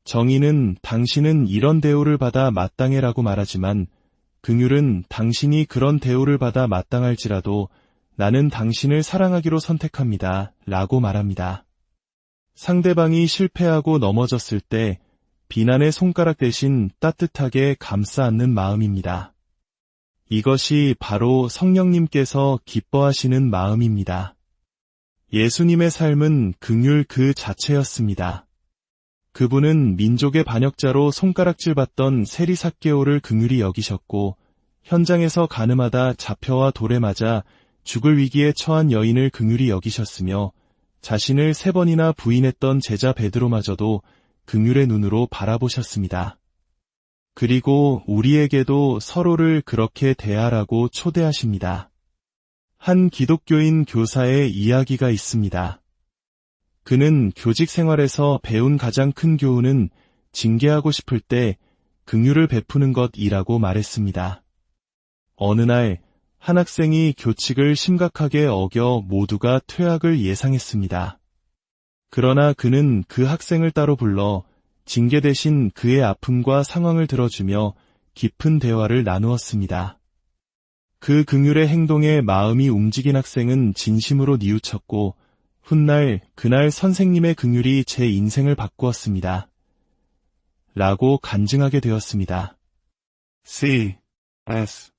정의는 당신은 이런 대우를 받아 마땅해라고 말하지만 긍휼은 당신이 그런 대우를 받아 마땅할지라도 나는 당신을 사랑하기로 선택합니다. 라고 말합니다. 상대방이 실패하고 넘어졌을 때 비난의 손가락 대신 따뜻하게 감싸 안는 마음입니다. 이것이 바로 성령님께서 기뻐하시는 마음입니다. 예수님의 삶은 긍휼 그 자체였습니다. 그분은 민족의 반역자로 손가락질 받던 세리삭개오를 긍휼히 여기셨고 현장에서 가늠하다 잡혀와 돌에 맞아 죽을 위기에 처한 여인을 긍휼히 여기셨으며 자신을 3번이나 부인했던 제자 베드로마저도 긍휼의 눈으로 바라보셨습니다. 그리고 우리에게도 서로를 그렇게 대하라고 초대하십니다. 한 기독교인 교사의 이야기가 있습니다. 그는 교직 생활에서 배운 가장 큰 교훈은 징계하고 싶을 때 긍휼을 베푸는 것이라고 말했습니다. 어느 날 한 학생이 교칙을 심각하게 어겨 모두가 퇴학을 예상했습니다. 그러나 그는 그 학생을 따로 불러 징계 대신 그의 아픔과 상황을 들어주며 깊은 대화를 나누었습니다. 그 긍휼의 행동에 마음이 움직인 학생은 진심으로 뉘우쳤고 훗날 그날 선생님의 긍휼이 제 인생을 바꾸었습니다. 라고 간증하게 되었습니다. C.S.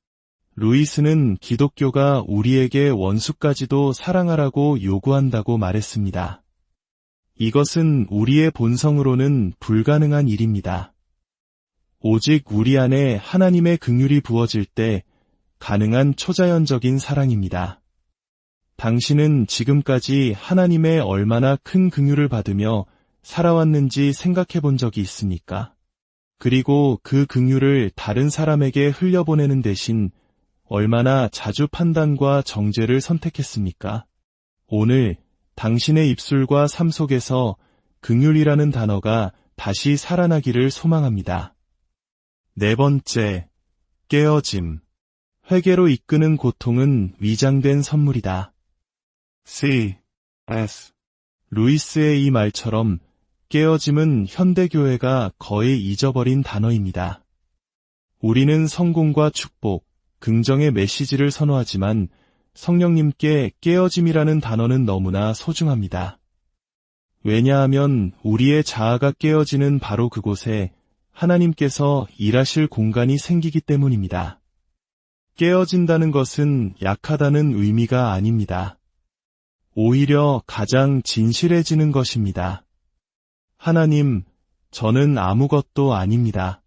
루이스는 기독교가 우리에게 원수까지도 사랑하라고 요구한다고 말했습니다. 이것은 우리의 본성으로는 불가능한 일입니다. 오직 우리 안에 하나님의 긍휼이 부어질 때 가능한 초자연적인 사랑입니다. 당신은 지금까지 하나님의 얼마나 큰 긍휼을 받으며 살아왔는지 생각해 본 적이 있습니까? 그리고 그 긍휼을 다른 사람에게 흘려보내는 대신 얼마나 자주 판단과 정죄를 선택했습니까? 오늘 당신의 입술과 삶 속에서 긍휼이라는 단어가 다시 살아나기를 소망합니다. 4번째, 깨어짐. 회개로 이끄는 고통은 위장된 선물이다. C.S. 루이스의 이 말처럼 깨어짐은 현대교회가 거의 잊어버린 단어입니다. 우리는 성공과 축복, 긍정의 메시지를 선호하지만 성령님께 깨어짐이라는 단어는 너무나 소중합니다. 왜냐하면 우리의 자아가 깨어지는 바로 그곳에 하나님께서 일하실 공간이 생기기 때문입니다. 깨어진다는 것은 약하다는 의미가 아닙니다. 오히려 가장 진실해지는 것입니다. 하나님, 저는 아무것도 아닙니다.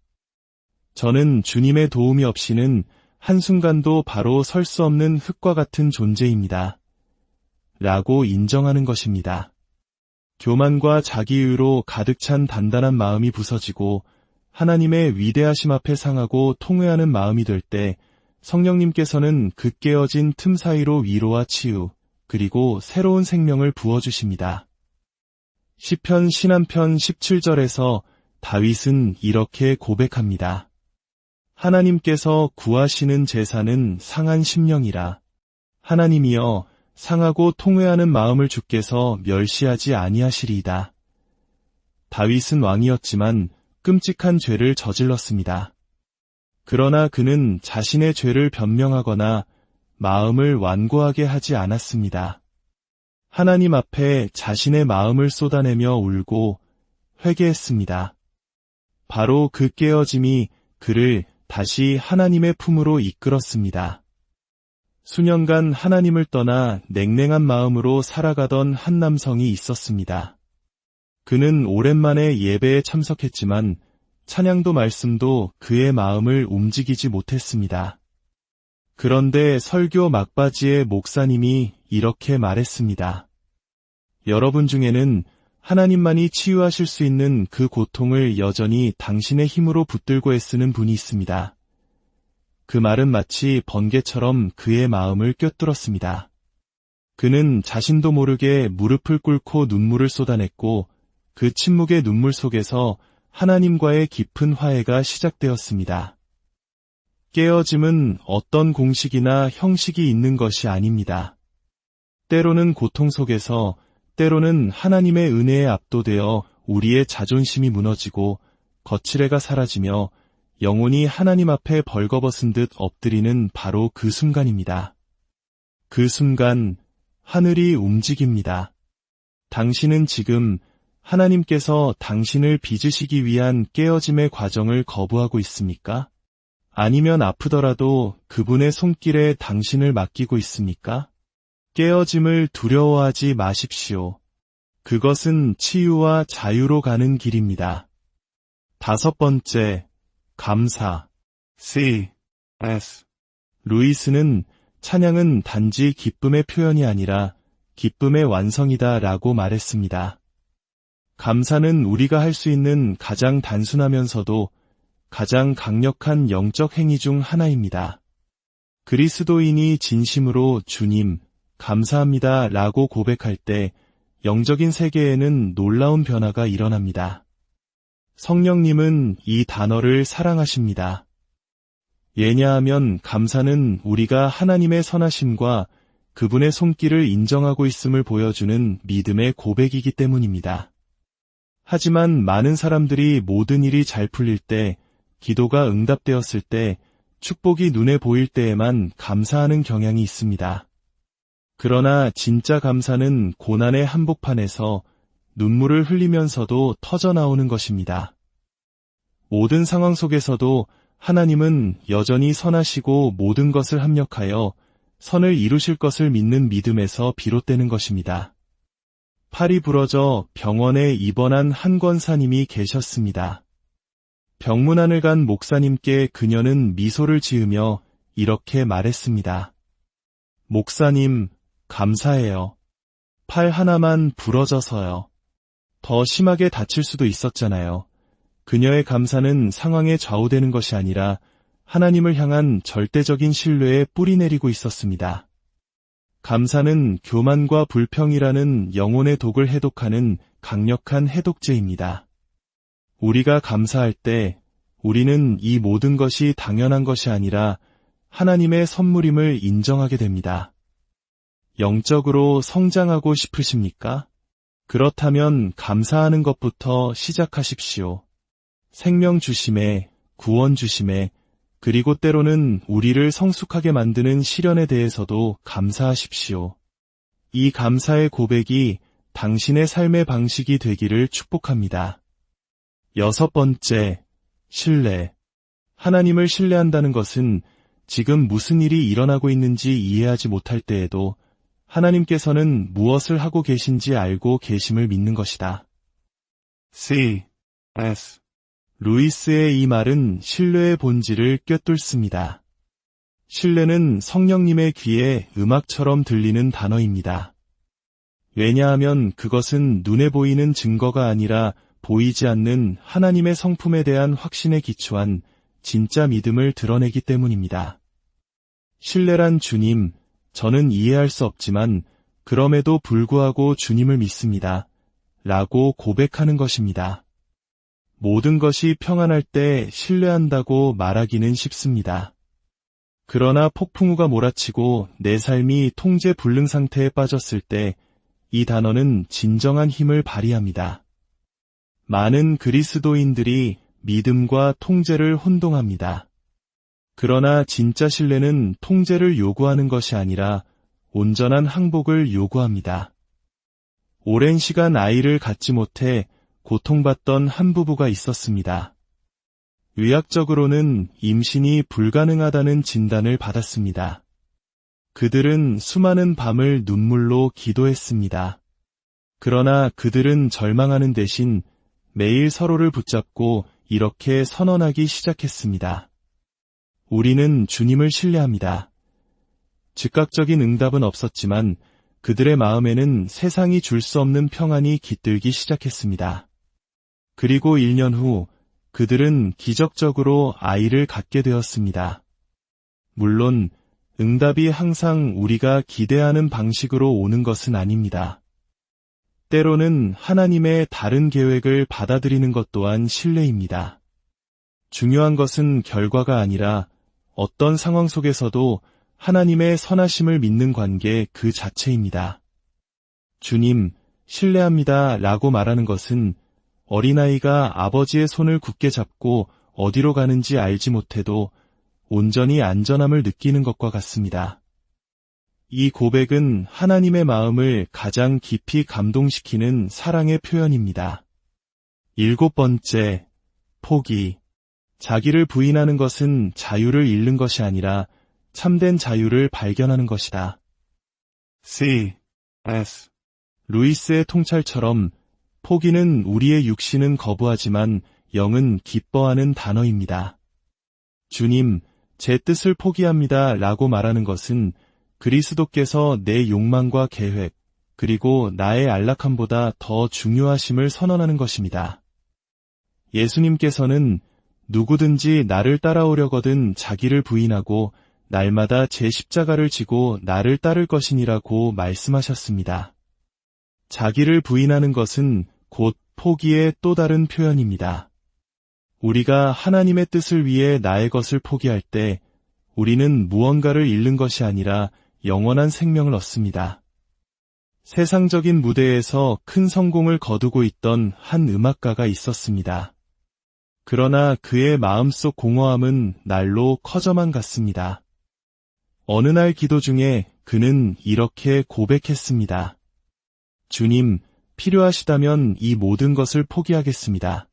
저는 주님의 도움이 없이는 한순간도 바로 설 수 없는 흙과 같은 존재입니다. 라고 인정하는 것입니다. 교만과 자기의로 가득 찬 단단한 마음이 부서지고 하나님의 위대하심 앞에 상하고 통회하는 마음이 될 때 성령님께서는 그 깨어진 틈 사이로 위로와 치유, 그리고 새로운 생명을 부어주십니다. 시편 신한편 17절에서 다윗은 이렇게 고백합니다. 하나님께서 구하시는 제사는 상한 심령이라. 하나님이여 상하고 통회하는 마음을 주께서 멸시하지 아니하시리이다. 다윗은 왕이었지만 끔찍한 죄를 저질렀습니다. 그러나 그는 자신의 죄를 변명하거나 마음을 완고하게 하지 않았습니다. 하나님 앞에 자신의 마음을 쏟아내며 울고 회개했습니다. 바로 그 깨어짐이 그를 다시 하나님의 품으로 이끌었습니다. 수년간 하나님을 떠나 냉랭한 마음으로 살아가던 한 남성이 있었습니다. 그는 오랜만에 예배에 참석했지만 찬양도 말씀도 그의 마음을 움직이지 못했습니다. 그런데 설교 막바지에 목사님이 이렇게 말했습니다. 여러분 중에는 하나님만이 치유하실 수 있는 그 고통을 여전히 당신의 힘으로 붙들고 애쓰는 분이 있습니다. 그 말은 마치 번개처럼 그의 마음을 꿰뚫었습니다. 그는 자신도 모르게 무릎을 꿇고 눈물을 쏟아냈고 그 침묵의 눈물 속에서 하나님과의 깊은 화해가 시작되었습니다. 깨어짐은 어떤 공식이나 형식이 있는 것이 아닙니다. 때로는 고통 속에서, 때로는 하나님의 은혜에 압도되어 우리의 자존심이 무너지고 거칠애가 사라지며 영혼이 하나님 앞에 벌거벗은 듯 엎드리는 바로 그 순간입니다. 그 순간 하늘이 움직입니다. 당신은 지금 하나님께서 당신을 빚으시기 위한 깨어짐의 과정을 거부하고 있습니까? 아니면 아프더라도 그분의 손길에 당신을 맡기고 있습니까? 깨어짐을 두려워하지 마십시오. 그것은 치유와 자유로 가는 길입니다. 5번째, 감사. C.S. 루이스는 찬양은 단지 기쁨의 표현이 아니라 기쁨의 완성이다 라고 말했습니다. 감사는 우리가 할 수 있는 가장 단순하면서도 가장 강력한 영적 행위 중 하나입니다. 그리스도인이 진심으로 주님, 감사합니다 라고 고백할 때 영적인 세계에는 놀라운 변화가 일어납니다. 성령님은 이 단어를 사랑하십니다. 왜냐하면 감사는 우리가 하나님의 선하심과 그분의 손길을 인정하고 있음을 보여주는 믿음의 고백이기 때문입니다. 하지만 많은 사람들이 모든 일이 잘 풀릴 때, 기도가 응답되었을 때, 축복이 눈에 보일 때에만 감사하는 경향이 있습니다. 그러나 진짜 감사는 고난의 한복판에서 눈물을 흘리면서도 터져나오는 것입니다. 모든 상황 속에서도 하나님은 여전히 선하시고 모든 것을 합력하여 선을 이루실 것을 믿는 믿음에서 비롯되는 것입니다. 팔이 부러져 병원에 입원한 한 권사님이 계셨습니다. 병문안을 간 목사님께 그녀는 미소를 지으며 이렇게 말했습니다. 목사님, 감사해요. 팔 하나만 부러져서요. 더 심하게 다칠 수도 있었잖아요. 그녀의 감사는 상황에 좌우되는 것이 아니라 하나님을 향한 절대적인 신뢰에 뿌리내리고 있었습니다. 감사는 교만과 불평이라는 영혼의 독을 해독하는 강력한 해독제입니다. 우리가 감사할 때 우리는 이 모든 것이 당연한 것이 아니라 하나님의 선물임을 인정하게 됩니다. 영적으로 성장하고 싶으십니까? 그렇다면 감사하는 것부터 시작하십시오. 생명 주심에, 구원 주심에, 그리고 때로는 우리를 성숙하게 만드는 시련에 대해서도 감사하십시오. 이 감사의 고백이 당신의 삶의 방식이 되기를 축복합니다. 6번째, 신뢰. 하나님을 신뢰한다는 것은 지금 무슨 일이 일어나고 있는지 이해하지 못할 때에도 하나님께서는 무엇을 하고 계신지 알고 계심을 믿는 것이다. C.S. 루이스의 이 말은 신뢰의 본질을 꿰뚫습니다. 신뢰는 성령님의 귀에 음악처럼 들리는 단어입니다. 왜냐하면 그것은 눈에 보이는 증거가 아니라 보이지 않는 하나님의 성품에 대한 확신에 기초한 진짜 믿음을 드러내기 때문입니다. 신뢰란 주님, 저는 이해할 수 없지만 그럼에도 불구하고 주님을 믿습니다. 라고 고백하는 것입니다. 모든 것이 평안할 때 신뢰한다고 말하기는 쉽습니다. 그러나 폭풍우가 몰아치고 내 삶이 통제 불능 상태에 빠졌을 때 이 단어는 진정한 힘을 발휘합니다. 많은 그리스도인들이 믿음과 통제를 혼동합니다. 그러나 진짜 신뢰는 통제를 요구하는 것이 아니라 온전한 항복을 요구합니다. 오랜 시간 아이를 갖지 못해 고통받던 한 부부가 있었습니다. 의학적으로는 임신이 불가능하다는 진단을 받았습니다. 그들은 수많은 밤을 눈물로 기도했습니다. 그러나 그들은 절망하는 대신 매일 서로를 붙잡고 이렇게 선언하기 시작했습니다. 우리는 주님을 신뢰합니다. 즉각적인 응답은 없었지만 그들의 마음에는 세상이 줄 수 없는 평안이 깃들기 시작했습니다. 그리고 1년 후 그들은 기적적으로 아이를 갖게 되었습니다. 물론 응답이 항상 우리가 기대하는 방식으로 오는 것은 아닙니다. 때로는 하나님의 다른 계획을 받아들이는 것 또한 신뢰입니다. 중요한 것은 결과가 아니라 어떤 상황 속에서도 하나님의 선하심을 믿는 관계 그 자체입니다. 주님, 신뢰합니다 라고 말하는 것은 어린아이가 아버지의 손을 굳게 잡고 어디로 가는지 알지 못해도 온전히 안전함을 느끼는 것과 같습니다. 이 고백은 하나님의 마음을 가장 깊이 감동시키는 사랑의 표현입니다. 7번째, 포기. 자기를 부인하는 것은 자유를 잃는 것이 아니라 참된 자유를 발견하는 것이다. C.S. 루이스의 통찰처럼 포기는 우리의 육신은 거부하지만 영은 기뻐하는 단어입니다. 주님, 제 뜻을 포기합니다 라고 말하는 것은 그리스도께서 내 욕망과 계획, 그리고 나의 안락함보다 더 중요하심을 선언하는 것입니다. 예수님께서는 누구든지 나를 따라오려거든 자기를 부인하고 날마다 제 십자가를 지고 나를 따를 것이니라고 말씀하셨습니다. 자기를 부인하는 것은 곧 포기의 또 다른 표현입니다. 우리가 하나님의 뜻을 위해 나의 것을 포기할 때 우리는 무언가를 잃는 것이 아니라 영원한 생명을 얻습니다. 세상적인 무대에서 큰 성공을 거두고 있던 한 음악가가 있었습니다. 그러나 그의 마음속 공허함은 날로 커져만 갔습니다. 어느 날 기도 중에 그는 이렇게 고백했습니다. 주님, 필요하시다면 이 모든 것을 포기하겠습니다.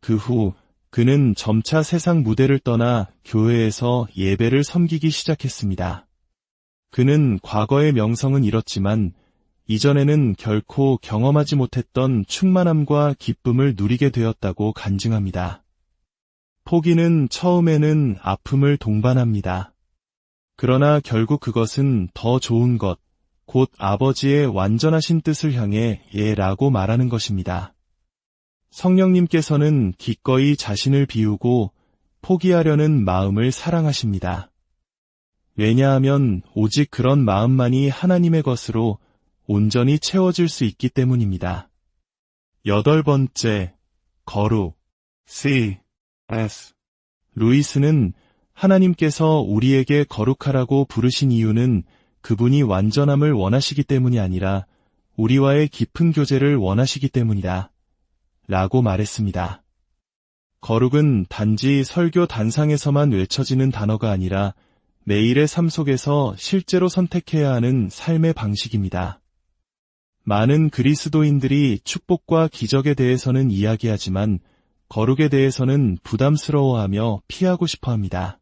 그 후 그는 점차 세상 무대를 떠나 교회에서 예배를 섬기기 시작했습니다. 그는 과거의 명성은 잃었지만 이전에는 결코 경험하지 못했던 충만함과 기쁨을 누리게 되었다고 간증합니다. 포기는 처음에는 아픔을 동반합니다. 그러나 결국 그것은 더 좋은 것, 곧 아버지의 완전하신 뜻을 향해 예라고 말하는 것입니다. 성령님께서는 기꺼이 자신을 비우고 포기하려는 마음을 사랑하십니다. 왜냐하면 오직 그런 마음만이 하나님의 것으로 온전히 채워질 수 있기 때문입니다. 8번째, 거룩. C.S. 루이스는 하나님께서 우리에게 거룩하라고 부르신 이유는 그분이 완전함을 원하시기 때문이 아니라 우리와의 깊은 교제를 원하시기 때문이다. 라고 말했습니다. 거룩은 단지 설교 단상에서만 외쳐지는 단어가 아니라 매일의 삶 속에서 실제로 선택해야 하는 삶의 방식입니다. 많은 그리스도인들이 축복과 기적에 대해서는 이야기하지만 거룩에 대해서는 부담스러워하며 피하고 싶어 합니다.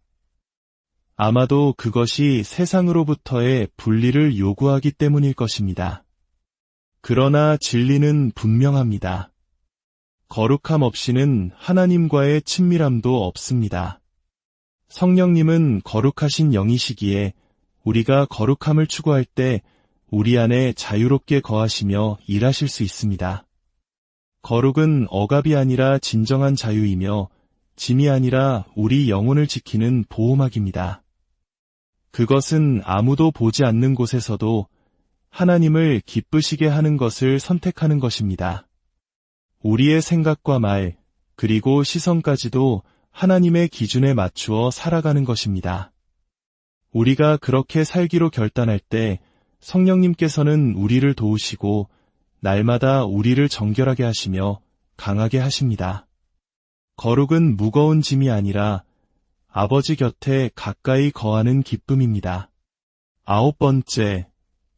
아마도 그것이 세상으로부터의 분리를 요구하기 때문일 것입니다. 그러나 진리는 분명합니다. 거룩함 없이는 하나님과의 친밀함도 없습니다. 성령님은 거룩하신 영이시기에 우리가 거룩함을 추구할 때 우리 안에 자유롭게 거하시며 일하실 수 있습니다. 거룩은 억압이 아니라 진정한 자유이며 짐이 아니라 우리 영혼을 지키는 보호막입니다. 그것은 아무도 보지 않는 곳에서도 하나님을 기쁘시게 하는 것을 선택하는 것입니다. 우리의 생각과 말, 그리고 시선까지도 하나님의 기준에 맞추어 살아가는 것입니다. 우리가 그렇게 살기로 결단할 때 성령님께서는 우리를 도우시고 날마다 우리를 정결하게 하시며 강하게 하십니다. 거룩은 무거운 짐이 아니라 아버지 곁에 가까이 거하는 기쁨입니다. 9번째,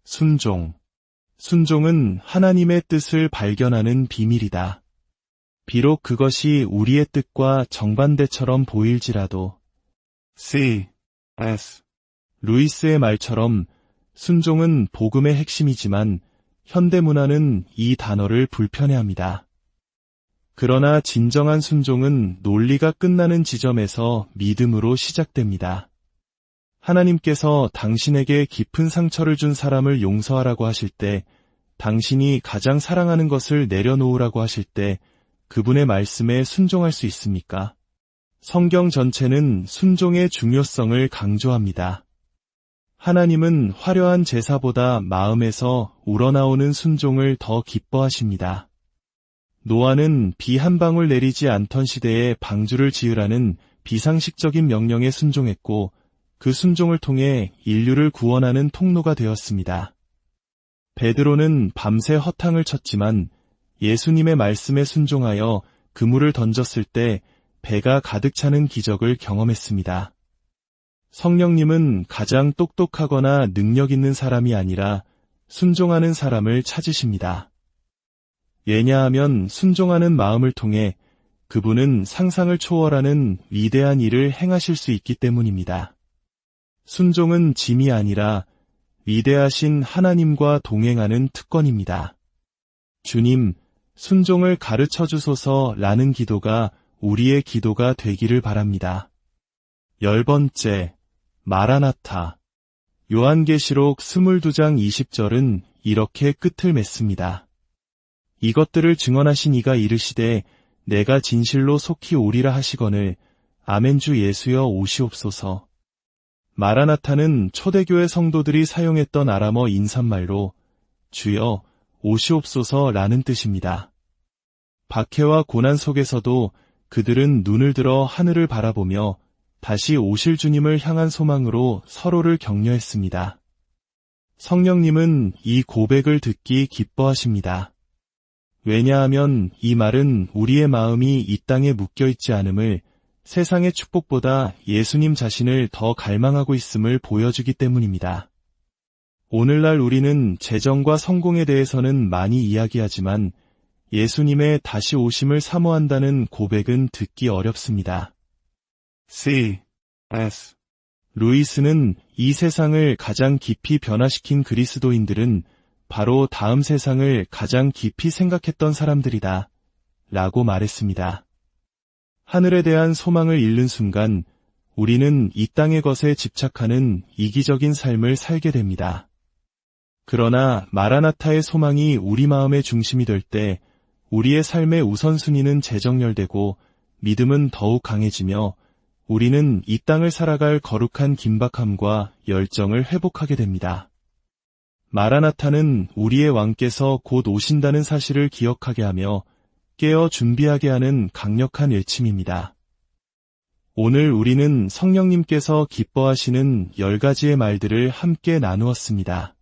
순종. 순종은 하나님의 뜻을 발견하는 비밀이다. 비록 그것이 우리의 뜻과 정반대처럼 보일지라도. C.S. 루이스의 말처럼 순종은 복음의 핵심이지만 현대문화는 이 단어를 불편해합니다. 그러나 진정한 순종은 논리가 끝나는 지점에서 믿음으로 시작됩니다. 하나님께서 당신에게 깊은 상처를 준 사람을 용서하라고 하실 때, 당신이 가장 사랑하는 것을 내려놓으라고 하실 때 그분의 말씀에 순종할 수 있습니까? 성경 전체는 순종의 중요성을 강조합니다. 하나님은 화려한 제사보다 마음에서 우러나오는 순종을 더 기뻐하십니다. 노아는 비 한 방울 내리지 않던 시대에 방주를 지으라는 비상식적인 명령에 순종했고 그 순종을 통해 인류를 구원하는 통로가 되었습니다. 베드로는 밤새 허탕을 쳤지만 예수님의 말씀에 순종하여 그물을 던졌을 때 배가 가득 차는 기적을 경험했습니다. 성령님은 가장 똑똑하거나 능력 있는 사람이 아니라 순종하는 사람을 찾으십니다. 왜냐하면 순종하는 마음을 통해 그분은 상상을 초월하는 위대한 일을 행하실 수 있기 때문입니다. 순종은 짐이 아니라 위대하신 하나님과 동행하는 특권입니다. 주님, 순종을 가르쳐 주소서라는 기도가 우리의 기도가 되기를 바랍니다. 10번째, 마라나타. 요한계시록 22장 20절은 이렇게 끝을 맺습니다. 이것들을 증언하신 이가 이르시되 내가 진실로 속히 오리라 하시거늘 아멘 주 예수여 오시옵소서. 마라나타는 초대교회 성도들이 사용했던 아람어 인사말로 주여 오시옵소서라는 뜻입니다. 박해와 고난 속에서도 그들은 눈을 들어 하늘을 바라보며 다시 오실 주님을 향한 소망으로 서로를 격려했습니다. 성령님은 이 고백을 듣기 기뻐하십니다. 왜냐하면 이 말은 우리의 마음이 이 땅에 묶여있지 않음을, 세상의 축복보다 예수님 자신을 더 갈망하고 있음을 보여주기 때문입니다. 오늘날 우리는 재정과 성공에 대해서는 많이 이야기하지만 예수님의 다시 오심을 사모한다는 고백은 듣기 어렵습니다. C.S. 루이스는 이 세상을 가장 깊이 변화시킨 그리스도인들은 바로 다음 세상을 가장 깊이 생각했던 사람들이다 라고 말했습니다. 하늘에 대한 소망을 잃는 순간 우리는 이 땅의 것에 집착하는 이기적인 삶을 살게 됩니다. 그러나 마라나타의 소망이 우리 마음의 중심이 될 때 우리의 삶의 우선순위는 재정렬되고 믿음은 더욱 강해지며 우리는 이 땅을 살아갈 거룩한 긴박함과 열정을 회복하게 됩니다. 마라나타는 우리의 왕께서 곧 오신다는 사실을 기억하게 하며 깨어 준비하게 하는 강력한 외침입니다. 오늘 우리는 성령님께서 기뻐하시는 10가지의 말들을 함께 나누었습니다.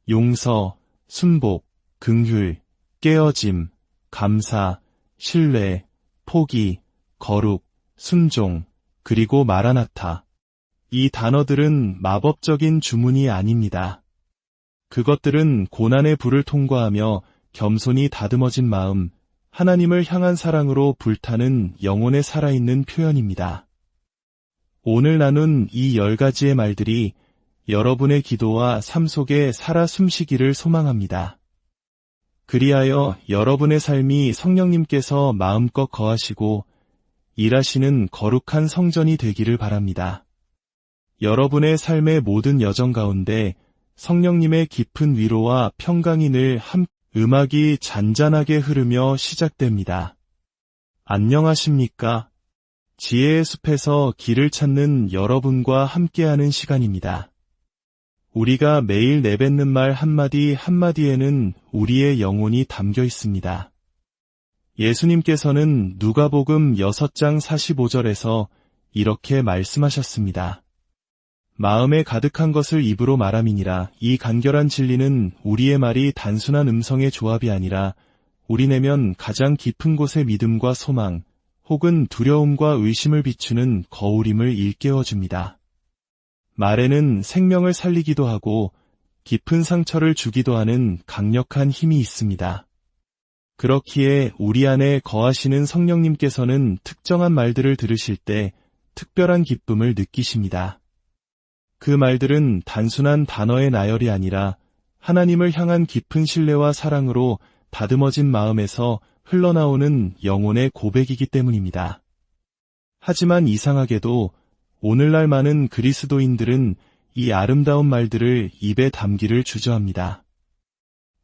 용서, 순복, 긍휼, 깨어짐, 감사, 신뢰, 포기, 거룩, 순종, 그리고 마라나타. 이 단어들은 마법적인 주문이 아닙니다. 그것들은 고난의 불을 통과하며 겸손히 다듬어진 마음, 하나님을 향한 사랑으로 불타는 영혼에 살아있는 표현입니다. 오늘 나눈 이 10가지의 말들이 여러분의 기도와 삶 속에 살아 숨쉬기를 소망합니다. 그리하여 여러분의 삶이 성령님께서 마음껏 거하시고 일하시는 거룩한 성전이 되기를 바랍니다. 여러분의 삶의 모든 여정 가운데 성령님의 깊은 위로와 평강이 늘 음악이 잔잔하게 흐르며 시작됩니다. 안녕하십니까? 지혜의 숲에서 길을 찾는 여러분과 함께하는 시간입니다. 우리가 매일 내뱉는 말 한마디 한마디에는 우리의 영혼이 담겨 있습니다. 예수님께서는 누가복음 6장 45절에서 이렇게 말씀하셨습니다. 마음에 가득한 것을 입으로 말함이니라. 이 간결한 진리는 우리의 말이 단순한 음성의 조합이 아니라 우리 내면 가장 깊은 곳의 믿음과 소망 혹은 두려움과 의심을 비추는 거울임을 일깨워줍니다. 말에는 생명을 살리기도 하고 깊은 상처를 주기도 하는 강력한 힘이 있습니다. 그렇기에 우리 안에 거하시는 성령님께서는 특정한 말들을 들으실 때 특별한 기쁨을 느끼십니다. 그 말들은 단순한 단어의 나열이 아니라 하나님을 향한 깊은 신뢰와 사랑으로 다듬어진 마음에서 흘러나오는 영혼의 고백이기 때문입니다. 하지만 이상하게도 오늘날 많은 그리스도인들은 이 아름다운 말들을 입에 담기를 주저합니다.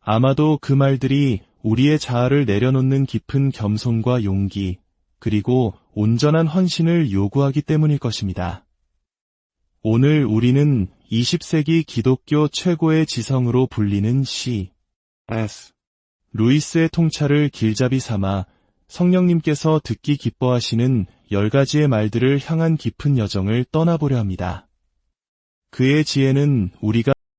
아마도 그 말들이 우리의 자아를 내려놓는 깊은 겸손과 용기, 그리고 온전한 헌신을 요구하기 때문일 것입니다. 오늘 우리는 20세기 기독교 최고의 지성으로 불리는 C.S. 루이스의 통찰을 길잡이 삼아 성령님께서 듣기 기뻐하시는 10가지의 말들을 향한 깊은 여정을 떠나보려 합니다. 그의 지혜는 우리가